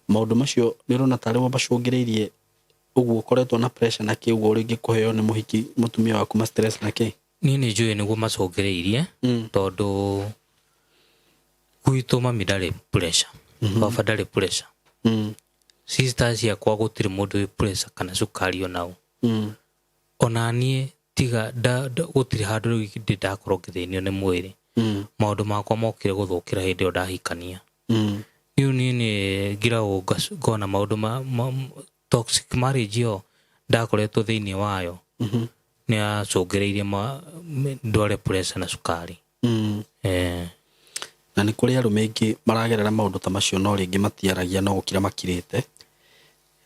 maũndũ macio nĩ ũrona tarĩ mabacũngĩrĩirie ũguo ũkoretwo na pressure na kĩ ũguo rĩngĩ kũheo nĩ mũhiki mũtumia waku ma stress na kĩ? Niĩ nĩ njũĩ nĩguo macũngĩrĩirie, tondũ gwitũ mami ndarĩ pressure, baba ndarĩ pressure, sisters ciakwa gũtirĩ mũndũ wĩ pressure kana cukari onao, ona niĩ tiga gũtirĩ handũ rĩu ndakorwo ngĩthĩnio nĩ mwĩrĩ, maũndũ makwa mokire gũthũkĩra hĩndĩ ĩyo ndahikania. Rĩu niĩ nĩ ngiragwo ngona maũndũ toxic marriage ĩyo ndakoretwo thĩinĩ wayo nĩ acũngĩrĩirie ndware pressure na cukari. Na nĩ kũrĩ arũme aingĩ maragerera maũndũ ta macio no rĩngĩ matiaragia no gũkira makirĩte,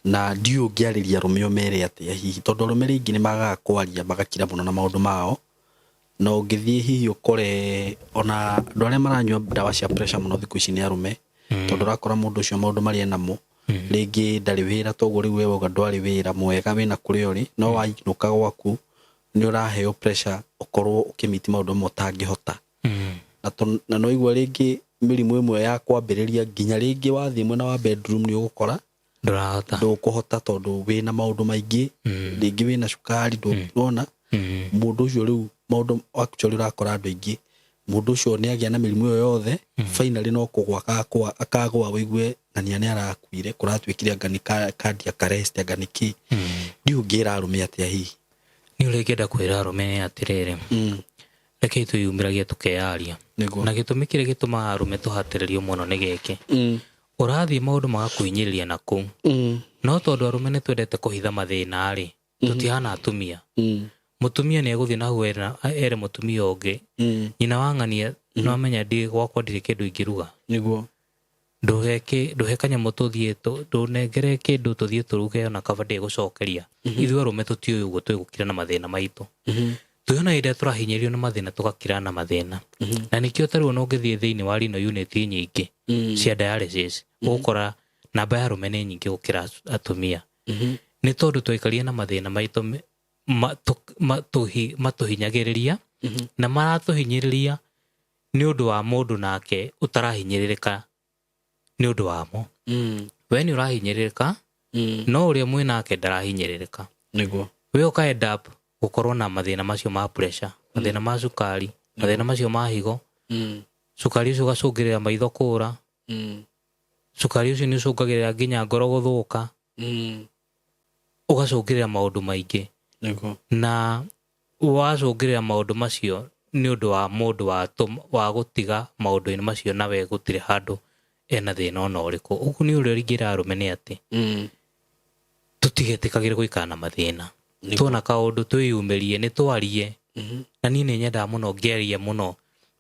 na ndiũ ngĩarĩria arũme o mere atĩa hihi, tondũ arũme rĩngĩ nĩ magaga kwaria magakira mũno na maũndũ mao, no ũngĩthiĩ hihi ũkore ona andũ arĩa maranyua ndawa cia pressure mũno thikũ ici nĩ arũme, tondũ ũrakora mũndũ ũcio maũndũ marĩa namo rĩngĩ ndarĩ wĩra, toguo rĩu wewe ndwarĩ wĩra mwega wĩna kũrĩa ũrĩ, no wainũka gwaku nĩ ũraheo pressure ũkorwo ũkĩmiti maũndũ amwe ũtangĩhota. Na no igua rĩngĩ mĩrimũ ĩmwe ya kwambĩrĩria nginya rĩngĩ wathiĩ mwena wa bedroom nĩ ũgũkora ndũkũhota tondũ wĩna maũndũ maingĩ, rĩngĩ wĩna cukari ndũrona mũndũ ũcio. Rĩu maũndũ actually ũrakora andũ aingĩ mũndũ ũcio nĩ agĩa na mĩrimũ ĩyo yothe, finally no kũgwa akagwa wĩigue ng'ania nĩ arakuire, kũratuĩkire anga nĩ cardiac arrest anga nĩ kĩ. Ndiũ ngĩra arũme atĩa hihi? Niĩ ũrĩa ingĩenda kwĩra arũme atĩrĩrĩ, rekei twĩyumĩragie tũkeyaria, na gĩtũmi kĩrĩa gĩtũmaga arũme tũhatĩrĩrio mũno nĩ gĩkĩ: ũrathiĩ maũndũ magakũhinyĩrĩria na kũu, no tondũ arũme nĩ twendete kũhitha mathĩna rĩ, tũtihana atumia. Mũtumia nĩ egũthiĩ nahu ere mũtumia ũngĩ, nyina wa ng'ania no amenya gwakwa ndirĩ kĩndũ ingĩruga, ndũhe kanyamũ tũthiĩ ndũnengere kĩndũ tũthiĩ tũruge ona kaba ndĩgũcokeria. Ithuĩ arũme tũtiũĩ ũguo, twĩgũkira na mathĩna maitũ, twĩona hĩndĩ ĩrĩa tũrahinyĩrĩrio nĩ mathĩna tũgakira na mathĩna. Na nĩkĩo tarĩ ona ũngĩthiĩ thĩinĩ wa rino unit nyingĩ cia dialysis ũgũkora namba ya arũme nĩ nyingĩ gũkĩra atumia, nĩ tondũ twaikarie na mathĩna maitũ matũhinyagĩrĩria, na maratũhinyĩrĩria nĩ ũndũ wa mũndũ nake ũtarahinyĩrĩrĩka nĩ ũndũ wamo. We nĩ ũrahinyĩrĩrĩka, no ũrĩa mwĩ nake ndarahinyĩrĩrĩka. We ũkaenda gũkorwo na mathĩna macio ma pressure, mathĩna ma cukari, mathĩna macio ma higo, cukari ũcio ũgacũngĩrĩra maitho kũũra, cukari ũcio nĩ ũcũngagĩrĩra nginya ngoro gũthũka, ũgacũngĩrĩra maũndũ maingĩ. Na wacũngĩrĩra maũndũ macio nĩ ũndũ wa mũndũ wa gũtiga maũndũ-inĩ macio, nawe gũtirĩ handũ ena thĩna ona ũrĩkũ. Ũguo nĩ ũrĩa ingĩra arũme nĩ atĩ tũtigetĩkagĩre gũikara na mathĩna, tuona kaũndũ twĩyumĩrie nĩ twarie. Na niĩ nĩ nyendaga mũno ngĩaria mũno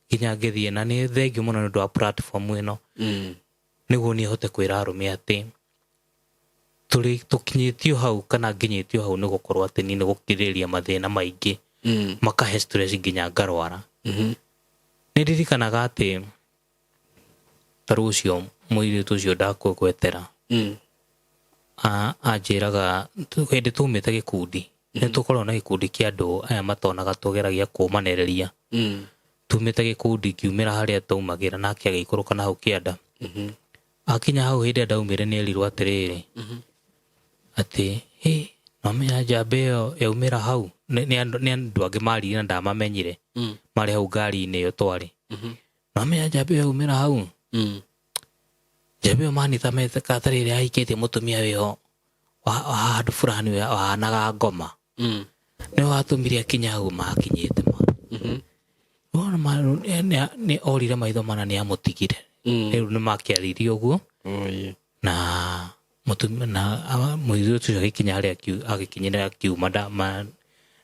nginya ngĩthiĩ, na nĩ thengiũ mũno nĩ ũndũ wa platform ĩno, nĩguo niĩ hote kwĩra arũme atĩ tũkinyĩtio hau kana nginyĩtio hau nĩ gũkorwo atĩ niĩ nĩ gũkirĩrĩria mathĩna maingĩ makahe stress nginya ngarwara. Nĩ ndirikanaga atĩ tarũ ũcio mũirĩtu ũcio ndakwĩgwetera anjĩraga hĩndĩ tumĩte gĩkundi, nĩ tũkorwo na gĩkundi kĩa andũ aya matonaga tũgeragia kũmanereria. Tumĩte gĩkundi kiumĩra harĩa taumagĩra, nake agĩikũrũka na hau kĩanda. Akinya hau hĩndĩ ndaumĩre nĩ erirwo atĩrĩrĩ atĩ nomenya njamba ĩyo yaumĩra hau, nĩ andũ angĩ marire na ndamamenyire marĩ hau ngari-inĩ ĩyo twarĩ. Nomenya njamba ĩyo yaumĩra hau, njamba ĩyo manita metĩka atĩrĩrĩ ahikĩtie mũtumia wĩho wa handũ fulani wahanaga ngoma, nĩ watũmire akinya hau makinyĩte nĩ orire maitho mana nĩ amũtigire. Rĩu nĩ makĩaririe ũguo, na mũirĩtu ũcio agĩkinya harĩa agĩkinyĩra akiuma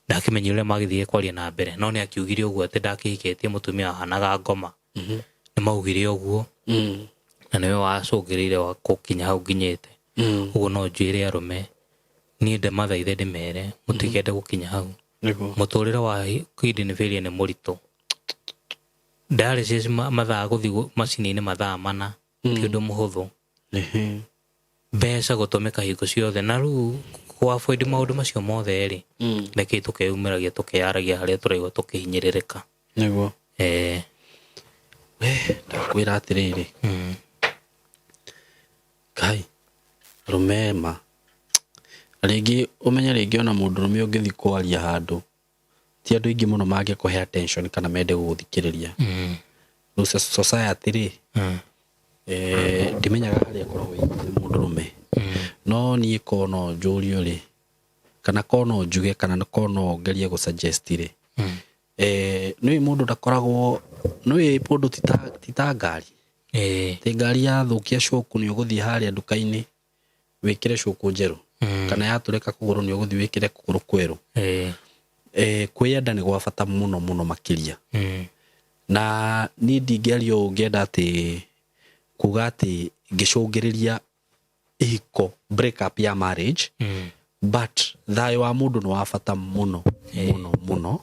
ndakĩmenye ũrĩa magĩthiĩ kwaria na mbere, no nĩ akiugire ũguo atĩ ndakĩhikĩtie mũtumia wahanaga ngoma. Nĩ maugire ũguo, na niwe wacũngĩrĩire wa gũkinya hau nginyĩte ũguo no njĩre arume niĩ ndĩmathaithe ndĩmere mũtigende gũkinya hau mũtũrĩre wa kidney failure nĩ mũritũ dialysis mathaa gũthiĩ macini-inĩ mathaa mana ti ũndũ mũhũthũ mbeca gũtũmĩka hingo ciothe na rĩu gwa-avoid maũndũ macio mothe rĩ rekei tũkeyumĩragia tũkeyaragia harĩa tũraigua tũkĩhinyĩrĩrĩka nĩguo ndakwĩra atĩrĩrĩ Kai rumema rĩngĩ ũmenye rĩngĩ ona mũndũrũme ũngĩthiĩ kwaria handũ ti andũ aingĩ mũno mangĩkũhe attention kana mende gũgũthikĩrĩria rĩu society rĩ ndimenyaga harĩa koragwo mũndũrũme no niĩ kono njũrio rĩ kana kono njuge kana kono ngerie gũsuggest rĩ nĩ mũndũ ndakoragwo nĩ mũndũ tita ngari ti ngari yathũkia cũkũ nĩ ũgũthiĩ harĩa nduka-inĩ wĩkĩre cũkũ njerũ kana yatũrĩka kũgũrũ nĩ ũgũthiĩ wĩkĩre kũgũrũ kwerũ kwĩyenda nĩ gwa bata mũno mũno makĩria na niĩ ndingĩario ngĩenda atĩ kuga atĩ ngĩcũngĩrĩria ihiko break up ya marriage but thayũ wa mũndũ nĩ wa bata mũno mũno mũno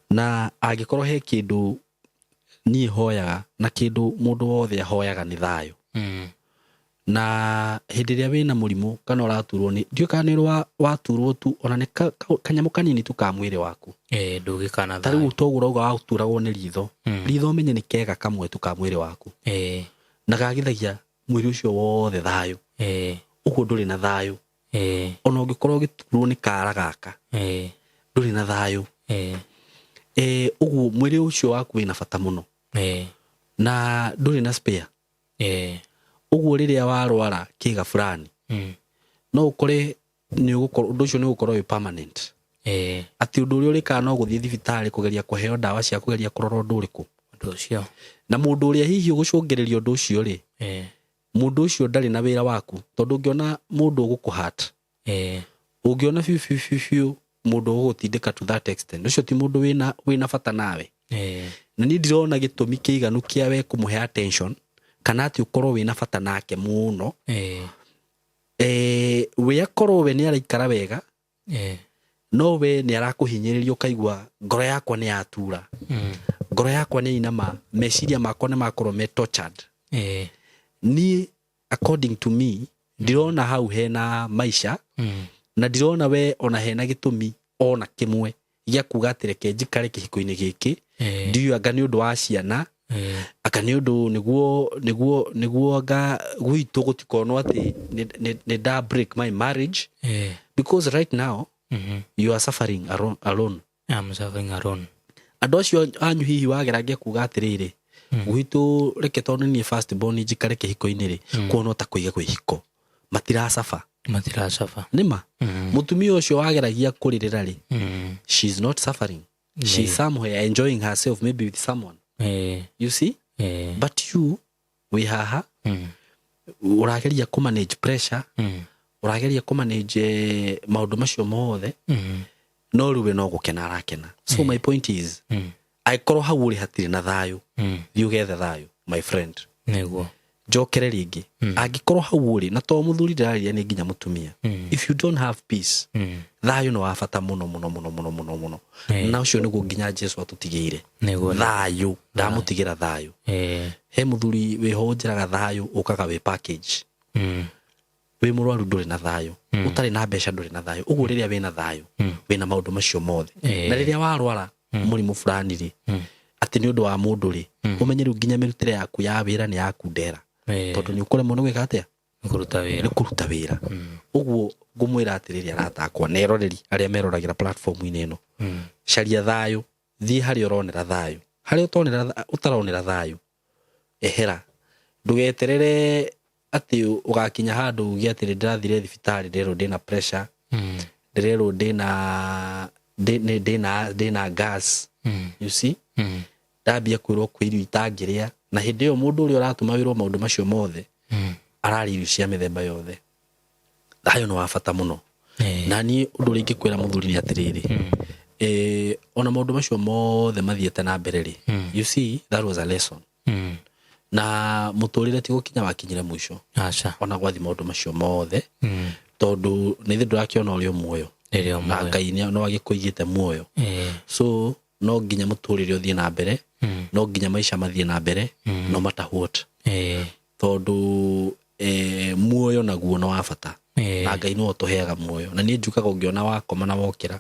na angĩkorwo he kĩndũ niĩ hoyaga na kĩndũ mũndũ wothe ahoyaga nĩ thayũ na hĩndĩ ĩrĩa wĩna mũrimũ kana ũraturwo nĩ ndiũĩ kana nĩ waturwo tu ona nĩ kanyamũ kanini tu ka mwĩrĩ waku ndũgĩkana ta rĩu toguo ũrauga waturagwo nĩ ritho menye nĩ kega kamwe tu ka mwĩrĩ waku na gagithagia mwĩrĩ ũcio wothe thayũ ũguo ndũrĩ na thayũ ona ũngĩkorwo ũgĩturwo nĩ kara gaka ndũrĩ na thayũ ũguo mwĩrĩ ũcio waku wĩna bata mũno na ndũrĩ na spare ũguo rĩrĩa warwara kĩga fulani no ũkore ũndũ ũcio nĩ ũgũkorwo wĩ permanent atĩ ũndũ ũrĩa ũrĩkaga no gũthiĩ thibitarĩ kũgeria kũheo ndawa cia kũgeria kũrora ũndũ ũrĩkũ na mũndũ ũrĩa hihi ũgũcũngĩrĩria ũndũ ũcio rĩ mũndũ ũcio ndarĩ na wĩra waku tondũ ũngĩona mũndũ ũgũkũhat ũngĩona biũ mũndũ ũgũtindĩka to that extent ũcio ti mũndũ wĩna bata nawe na niĩ ndirona gĩtũmi kĩiganu kĩa we kũmũhe attention kana atĩ ũkorwo wĩna bata nake mũno we akorwo we nĩ araikara wega no we nĩ arakũhinyĩrĩria ũkaigua ngoro yakwa nĩ yatura ngoro yakwa nĩ inama meciria makwa nĩ makorwo me tortured niĩ according to me ndirona hau hena maisha na ndirona we ona hena gĩtũmi ona kĩmwe gĩa kuga atĩ reke njikare kĩhiko-inĩ gĩkĩ ndiũĩ anga nĩ ũndũ wa ciana aka nĩ ũndũ nĩguo anga gwitũ gũtikonwo atĩ nĩ da break my marriage because right now you are suffering alone. I'm suffering alone. Andũ acio anyu hihi wageragia kuga atĩrĩrĩ gwitũ reke tondũ niĩ first born njikare kĩhiko-inĩ rĩ kuona ta kũiga kwĩhiko matiracafa nĩma mũtumia ũcio wageragia kũrĩrĩra rĩ she's not suffering she's somewhere enjoying herself maybe with someone you see but you we haha ũrageria kũ manage pressure ũrageria kũ manage maũndũ macio mothe no rĩu no gũkena arakena so my point is aikorwo hau ũrĩ hatirĩ na thayũ thiĩ ũgethe thayũ my friend nĩguo njokere rĩngĩ angĩkorwo hau ũrĩ na to mũthuri ndĩrarĩria nĩ nginya mũtumia if you don't have peace thayũ nĩ wa bata mũno mũno mũno mũno mũno mũno na ũcio nĩguo nginya Jesũ atũtigĩire thayũ ndamũtigĩra thayũ he mũthuri wĩho njĩraga thayũ ũkaga wĩ package wĩ mũrwaru ndũrĩ na thayũ ũtarĩ na mbeca ndũrĩ na thayũ ũguo rĩrĩa wĩna thayũ wĩna maũndũ macio mothe na rĩrĩa warwara mũrimũ fulani rĩ atĩ nĩ ũndũ wa mũndũ rĩ ũmenye rĩu nginya mĩrutĩre yaku ya wĩra nĩ yakundera tondũ nĩ ũkũremwo nĩ gwĩka atĩa nĩ kũruta wĩra ũguo ngũmwĩra atĩrĩrĩ aratakwa na eroreri arĩa meroragĩra platform-inĩ ĩno caria thayũ thiĩ harĩa ũronera thayũ harĩa ũtaronera thayũ ehera ndũgeterere atĩ ũgakinya handũ uge atĩ ndĩrathire thibitarĩ ndĩrerwo ndĩna pressure ndĩrerwo ndĩna gas you see ndambia kwĩrwo kwĩ irio itangĩrĩa na hĩndĩ ĩyo mũndũ ũrĩa ũratũmagĩrwo maũndũ macio mothe ararĩa irio cia mĩthemba yothe thayũ nĩ wa bata mũno na niĩ ũndũ ũrĩa ingĩkwĩra mũthuri nĩ atĩrĩrĩ ona maũndũ macio mothe mathiĩte na mbere rĩ you see that was a lesson na muturire ti gukinya wakinyire mwisho acha ona gwathi maundu macio mothe tondu ni thundu rakiona uri muoyo na Ngai no agikuigite muoyo so no nginya muturire uthie na mbere no nginya maisha mathie na mbere no matter what tondu muoyo naguo no wabata na Ngai no tuheaga muoyo na ni njukaga ungiona wakoma na wokira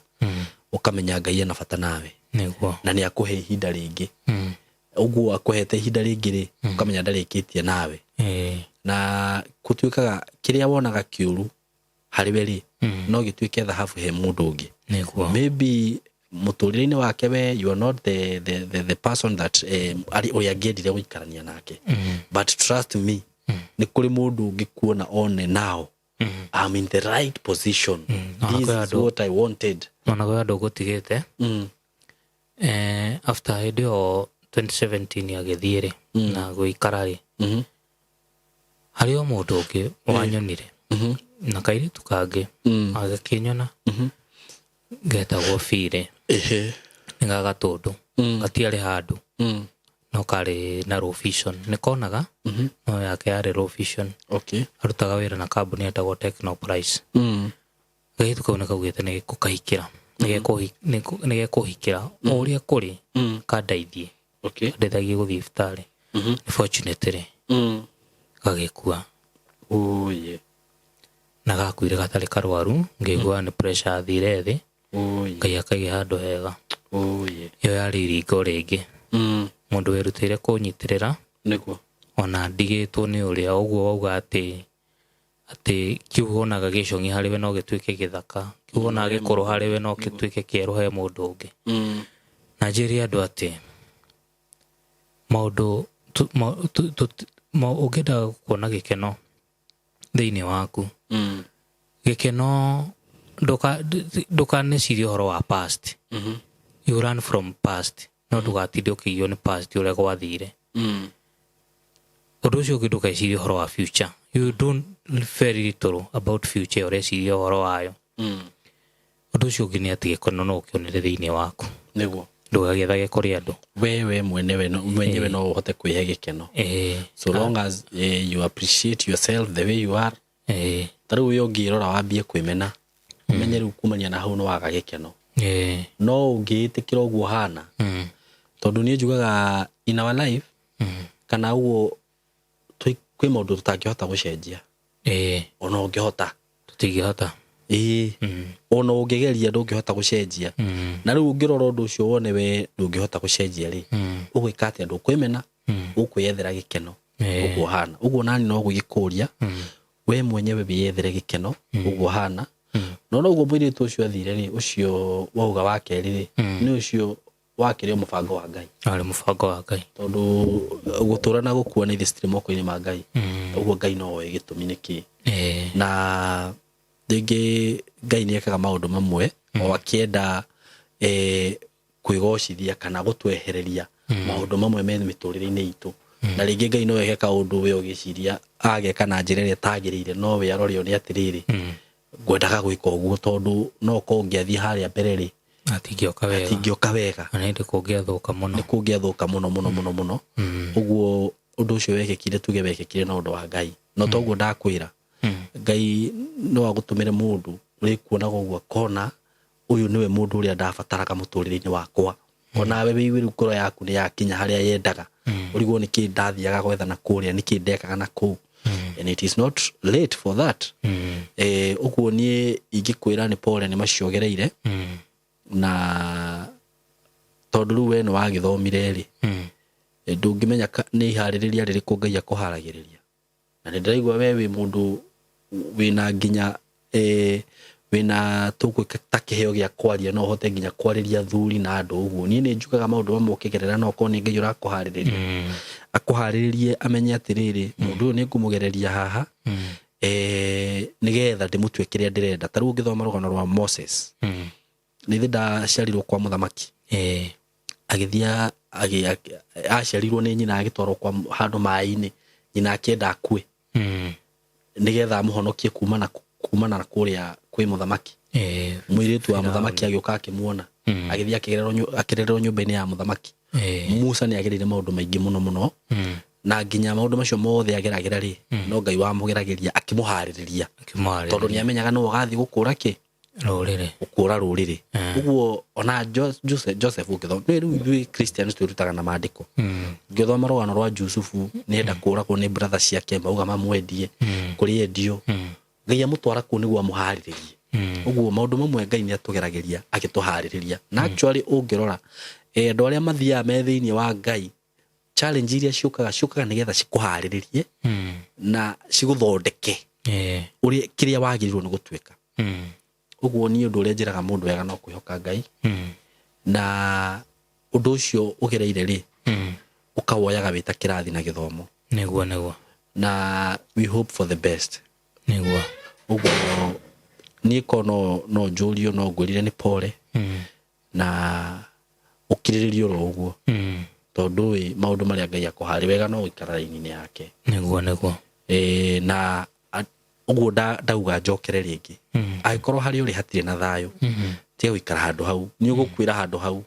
ukamenya Ngai ena bata nawe niguo na ni akuhe ihinda ringi uguo akuhete ihinda ringi ri ukamenya ndarikitie nawe na kutuikaga kiria wonaga kiuru hariwe ri no gituike thahabu he mundu ungi niguo maybe muturire-ini wake we you are not the person that ari uria ngiendire guikarania nake but trust me ni kuri mundu ungi kuona one now I'm in the right position this is what I wanted ona gwa ndo gutigite after idio 2017 agithire na guikara ri hari o mundu ungi wanyonire na kairi tukange agakinyona getagwo Fire ngaga tondu gatiari handu no kare na Raw Vision nikonaga no yake yari Raw Vision arutaga wira na kambuni etagwo Technoprice gaitu kauna kaugite ni gukahikira ni gekuhikira uria kuri kandaithie ndethagie guthii ibitari fortunately gagikua na gakuire gatari karwaru ngigwa ni pressure athire thi Ngai akaige handu hega yo yari ringo ringi mundu werutire kunyitirira niguo ona ndigitwo ni uria uguo wauga ati kiugonaga gicungi hariwe no gituike githaka kiugonaga gikoro hariwe no gituike kieru he mundu ungi na njiri andu ati maundu ungenda kuona gikeno thiini waku gikeno ndukanecirie uhoro wa past you run from past no ndugatinde ukigio ni past uria gwathire undu ucio ndukecirie uhoro wa future you don't very little about future urecirie uhoro wayo undu ucio ngi ni ati gikeno no ukionere thiini waku niguo ndugagethage kuri andu wewe mwenyewe no uhote kwihe gikeno so long as you appreciate yourself the way you are taru uyo ngirora wambie kwimena umenye ru kumania na hau no waga gikeno no ungiitikira uguo hana tondu ni njugaga in our life kana uguo kwi maundu tutangihota gucenjia ona ungihota tutingihota ona ungigeria ndungihota gucenjia na riu ngirora undu ucio wone we ndungihota gucenjia ri ugwika atia ndukwimena ukwiyethera gikeno uguo hana uguo nani no gugikuria we mwenyewe biyethere gikeno uguo hana no uguo mwiritu ucio athire ri ucio wauga wake ri ni ucio wakire mubango wa Ngai ari mubango wa Ngai tondu gutura na gukua ni thistri moko-ini ma Ngai uguo Ngai no we gitumi niki na dingi Ngai ni ekaga maundu mamwe o akienda kwigocithia kana gutwehereria maundu mamwe me miturire-ini itu na ringi Ngai no eka undu we ugiciria ageka na njira ria tagirire no we arorio ni atiriri ngwendaga gwika uguo tondu no ko ngiathie haria mbere ri atingioka wega na ndi kungiathuka muno ni kungiathuka muno uguo undu ucio wekekire tuge wekekire na undu wa Ngai no toguo ndakwira Ngai no agutumire mundu uri kuonaga uguo kona uyu niwe mundu uria ndabataraga muturire-ini wakwa ona we wiru koro yaku ni yakinya haria yendaga uriguo niki ndathiaga gwetha na kuria niki ndekaga na ku and it is not late for that uguo ni ingikwira ni pole ni maciogereire na tondu we no wagithomire ri ndungimenya ni haririria ririku Ngai akuharagiriria na ndiraigua we wi mundu wina nginya wina tukwika takiheo gia kwaria no hote nginya kwariria thuri na andu uguo ni njukaga maundu mamwe ukigerera no ko ni Ngai urakuhaririria akuhariririe amenye atiriri mundu ni ngumugereria haha nigetha ndimutwe kiria ndirenda taru ngithoma rugano rwa Moses ni thida ciarirwo kwa muthamaki agithia aciarirwo ni nyina agitwarwo kwa handu mai-ini nyina akienda akue nigetha muhonokie kumana na kuria kwi muthamaki mwiritu wa muthamaki agioka akimuona agithia akirerwo nyumba-ini ya muthamaki Musa ni agirire maundu maingi muno na nginya maundu macio mothe ageragira ri no Ngai wa mugeragiria akimuhaririria tondu ni amenyaga no gathi gukura ki rurire gukura rurire uguo ona Joseph ukitho ni riu Christians turutaga na maandiko ngithoma rwano rwa Jusufu ni enda kura ko ni brother ciake mauga mamwendie kuri endio Ngai amutwara ku niguo amuhariririe uguo maundu mamwe Ngai ni atugeragiria agituhaririria na actually ungirora andu aria mathia me thiini wa Ngai challenge iria ciukaga nigetha cikuhariririe na ciguthondeke uri kiria wagirirwo ni gutwika uguo ni undu uria njiraga mundu wega no kwihoka Ngai na undu ucio ugereire ri ukawoyaga wita kirathi na githomo niguo na we hope for the best niguo uguo ni kono no Julio no ngurire ni pole na ukiriririo ro uguo tondu maundu maria Ngai akuhari wega no ikara raini yake niguo na uguo ndauga njokere ringi agikorwo hari uri hatire na thayo tiga guikara handu hau ni ugukwira handu hau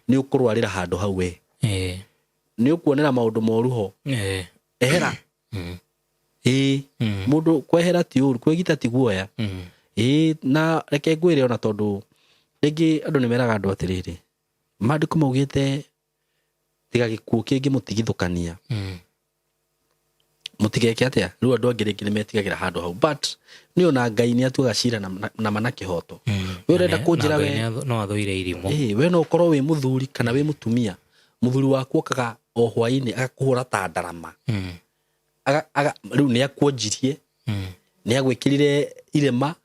ni ukurwarira handu hau we ni ukuonera maundu moru ho ehera mundu kwehera ti uru kwegita ti guoya na reke ngwire ona tondu ringi andu ni meraga andu atiriri maandiko maugite tiga gikuo kingi mutigithukania mutigeke atia riu andu angiriki ni metigagira handu hau but ni ona Ngai ni atuga cira na mana kihoto we urenda kunjira we no athoire irimo we no ukorwo we muthuri kana we mutumia muthuri waku okaga o hwaini agakuhura ta ndarama riu ni akuonjirie ni agwikirire irema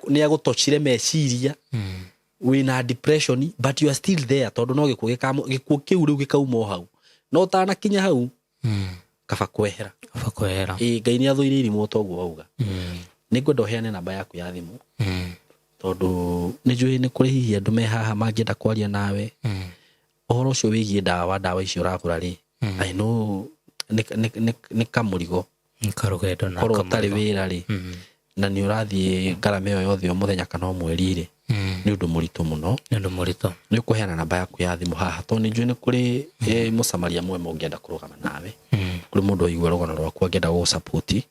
ni agutocire meciria wina depression but you are still there tondu no gikuo kiu riu gikauma hau no tana kinya hau kaba kwehera Ngai ni athoire irimo toguo auga ningwenda uheane namba yaku ya thimu tondu ni njui ni kuri hihi andu me haha mangienda kwaria nawe ohoro ucio wigie dawa icio uragura ri I know ni kamurigo karugendo na kamurigo tari wira ri na ni urathie ngarama iyo yothe o muthenya kana mweri ri ni undu muritu muno ni ukuheana namba yaku ya thimu haha tondu njui ni kuri musamaria mwe mungienda kurugama nawe kuri mundu igwe rogona rwaku angienda go support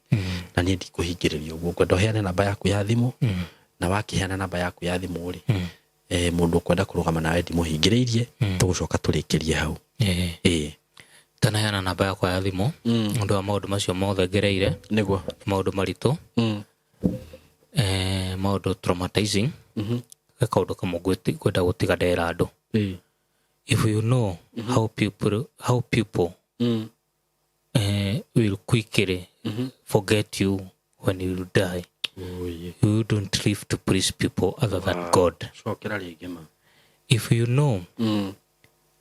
na ni ndikuhingiriria uguo kwenda uheane namba yaku ya thimu na wakiheana namba yaku ya thimu ri mundu kwenda kurugama nawe ndimuhingiririe tugucoka turikirie hau kana heana namba yaku ya thimu undu wa maundu macio mothe ngereire niguo maundu maritu maundu traumatizing kaundu kamwe kwenda gutiga ndera andu if you know how people will quickly forget you when you die. You don't live to please people other than God. If you know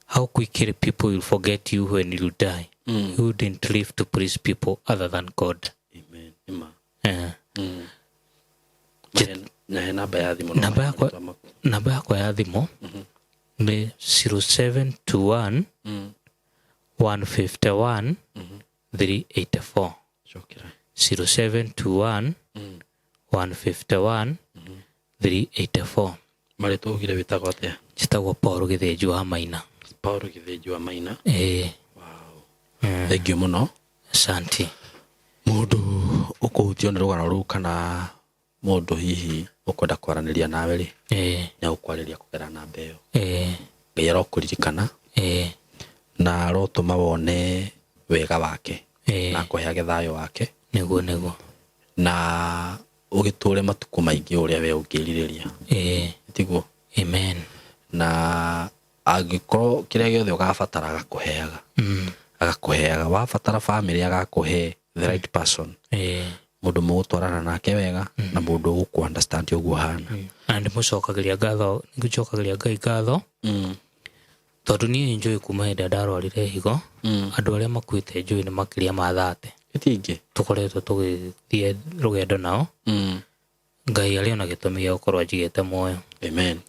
how quickly people will forget you when you die, you didn't live to please people other than God. Namba yako ya thimu ni 0721 151 384 0721 151 384 marito ugire witago atia chitagwo Paul Githinju wa Maina thank you muno asante mundu ukuhutio ni rugano ru kana mundu hihi ukwenda kwaraniria nawe ri nya ukwariria kugera na mbeo Ngai arokuririkana na arotuma wone wega wake na kuheage thayo wake niguo na ugiture matuku maingi uria we ungiririria tiguo amen na agikoro kiria giothe ugabatara agakuheaga wabatara family agakuhe the right person mundu mugutwarana nake wega na mundu ugu understand uguo hana and mucokagiria ngatho Ngai ngatho tondu ni enjoy kuma hinde ndarwarire higo andu aria makuite njui ni makiria ma 30 itingi tukoretwo tugithie rugendo nao Ngai ari ona gitumi gia gukorwo njigite moyo amen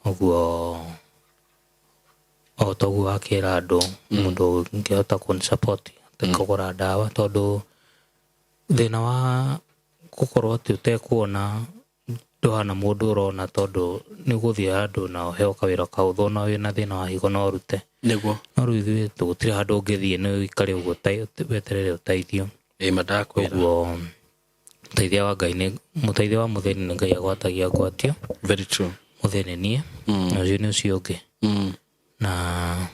uguo otogu akira andu mundu ngihota kun support tukagura dawa tondu thina wa gukorwo ti utekuona nduhana mundu urona tondu ni guthie handu na uheo kawira kautho na wina thina wa higo no rute niguo no ruithwe tugutire handu ungithie ni ikare uguo weterere uteithio madakwira uguo muteithia wa Ngai ni muteithia wa mutheni ni Ngai agwatagia gwatio very true mutheni nie na ucio ni ucio ungi na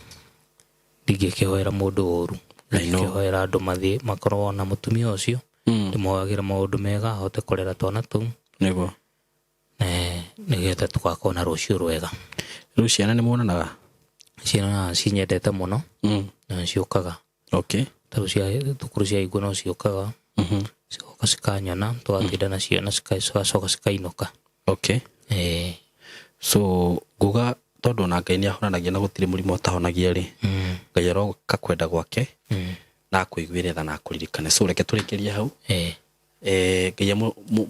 ndingĩkĩhoera mũndũ ũru ndingĩkĩhoera andũ mathiĩ makorwo na mũtumia ũcio ndĩmohagĩra maũndũ mega ahote kũrera twana tũu nĩguo nĩgetha tũgakorwo na rũciũ rwega. Rĩu ciana nĩ muonanaga? Ciana cinyendete mũno na ciũkaga ta rĩu cia thukuru cia igũ no ciũkaga cigoka cikanyona tũgatinda nacio na cigacoka cikainũka. So nguga tondu na Ngai ni ahonanagia na gutire murimo utahonagia ri Ngai aroka kwenda gwake na kuiguire na kuririkane. So reke turekerie hau Ngai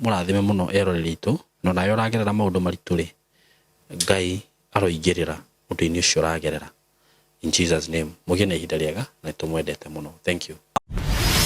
murathime muno eroreri itu no nayo ragerera maundu maritu ri Ngai aroigirira undu-ini ucio ragerera in Jesus name. Mugene ihinda riega na tumwendete muno. Thank you.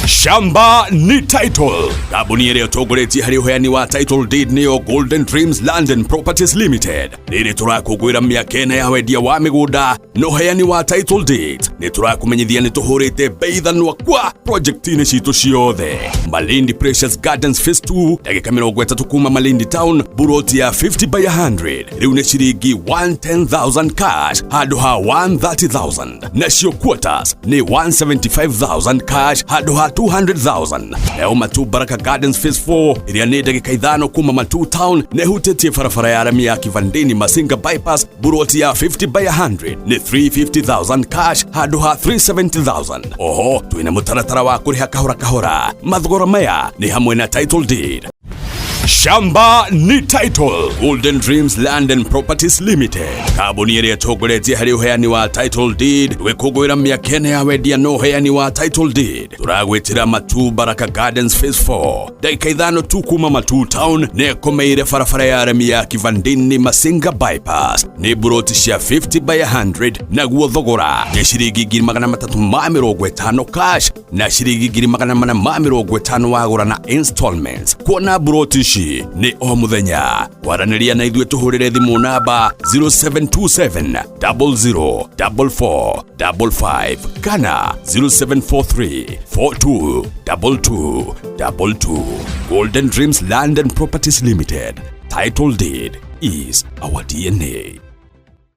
Shamba ni title. Kabuni ĩrĩa ũtongoretie harĩ ũheani wa title deed nĩyo Golden Dreams Land and Properties Limited. Nĩrĩ tũrakũngũĩra mĩaka 4 ya wendia wa mĩgũnda na ũheani wa title deed. Nĩ tũrakũmenyithia nĩ tũhũrĩte bei thanwa kwa project-inĩ citũ ciothe. Malindi Precious Gardens Phase 2 ndagĩka 30 kuma Malindi Town, buroti ya 50 by 100 rĩu nĩ ciringi 110,000 cash handũ ha 130,000. Nacio quarters nĩ 175,000 cash handũ ha 200,000. Leo Matu Baraka Gardens Phase 4 iria ni ndagika 5 kuma Matu Town ne hutetie barabara ya rami ya Kivandini Masinga bypass, buroti ya 50 by 100 ni 350,000 cash handũ ha 370,000. Oho twina mutaratara wa kuriha kahora kahora. Mathogora maya ni hamwe na title deed. Shamba ni title. Golden Dreams Land and Properties Limited. Kabuni ĩrĩa ĩtongoretie harĩ ũheani wa title deed. Twĩkũngũĩra mĩaka 4 ya wendia na ũheani wa title deed. Tũragwĩtĩra Matu Baraka Gardens Phase 4 ndagĩka 5 tu kuma Matu Town na ĩkomeire barabara ya rami ya Kivandini Masinga bypass. Nĩ buroti cia 50 by 100 naguo thogora nĩ ciringi 350 cash na ciringi 450 wagũra na installments. Kuona buroti ni o muthenya. Waranĩria na ithuĩ tũhũrĩre thimũ namba 0727 004455 kana 0743 422222. Golden Dreams Land and Properties Limited. Title deed is our DNA.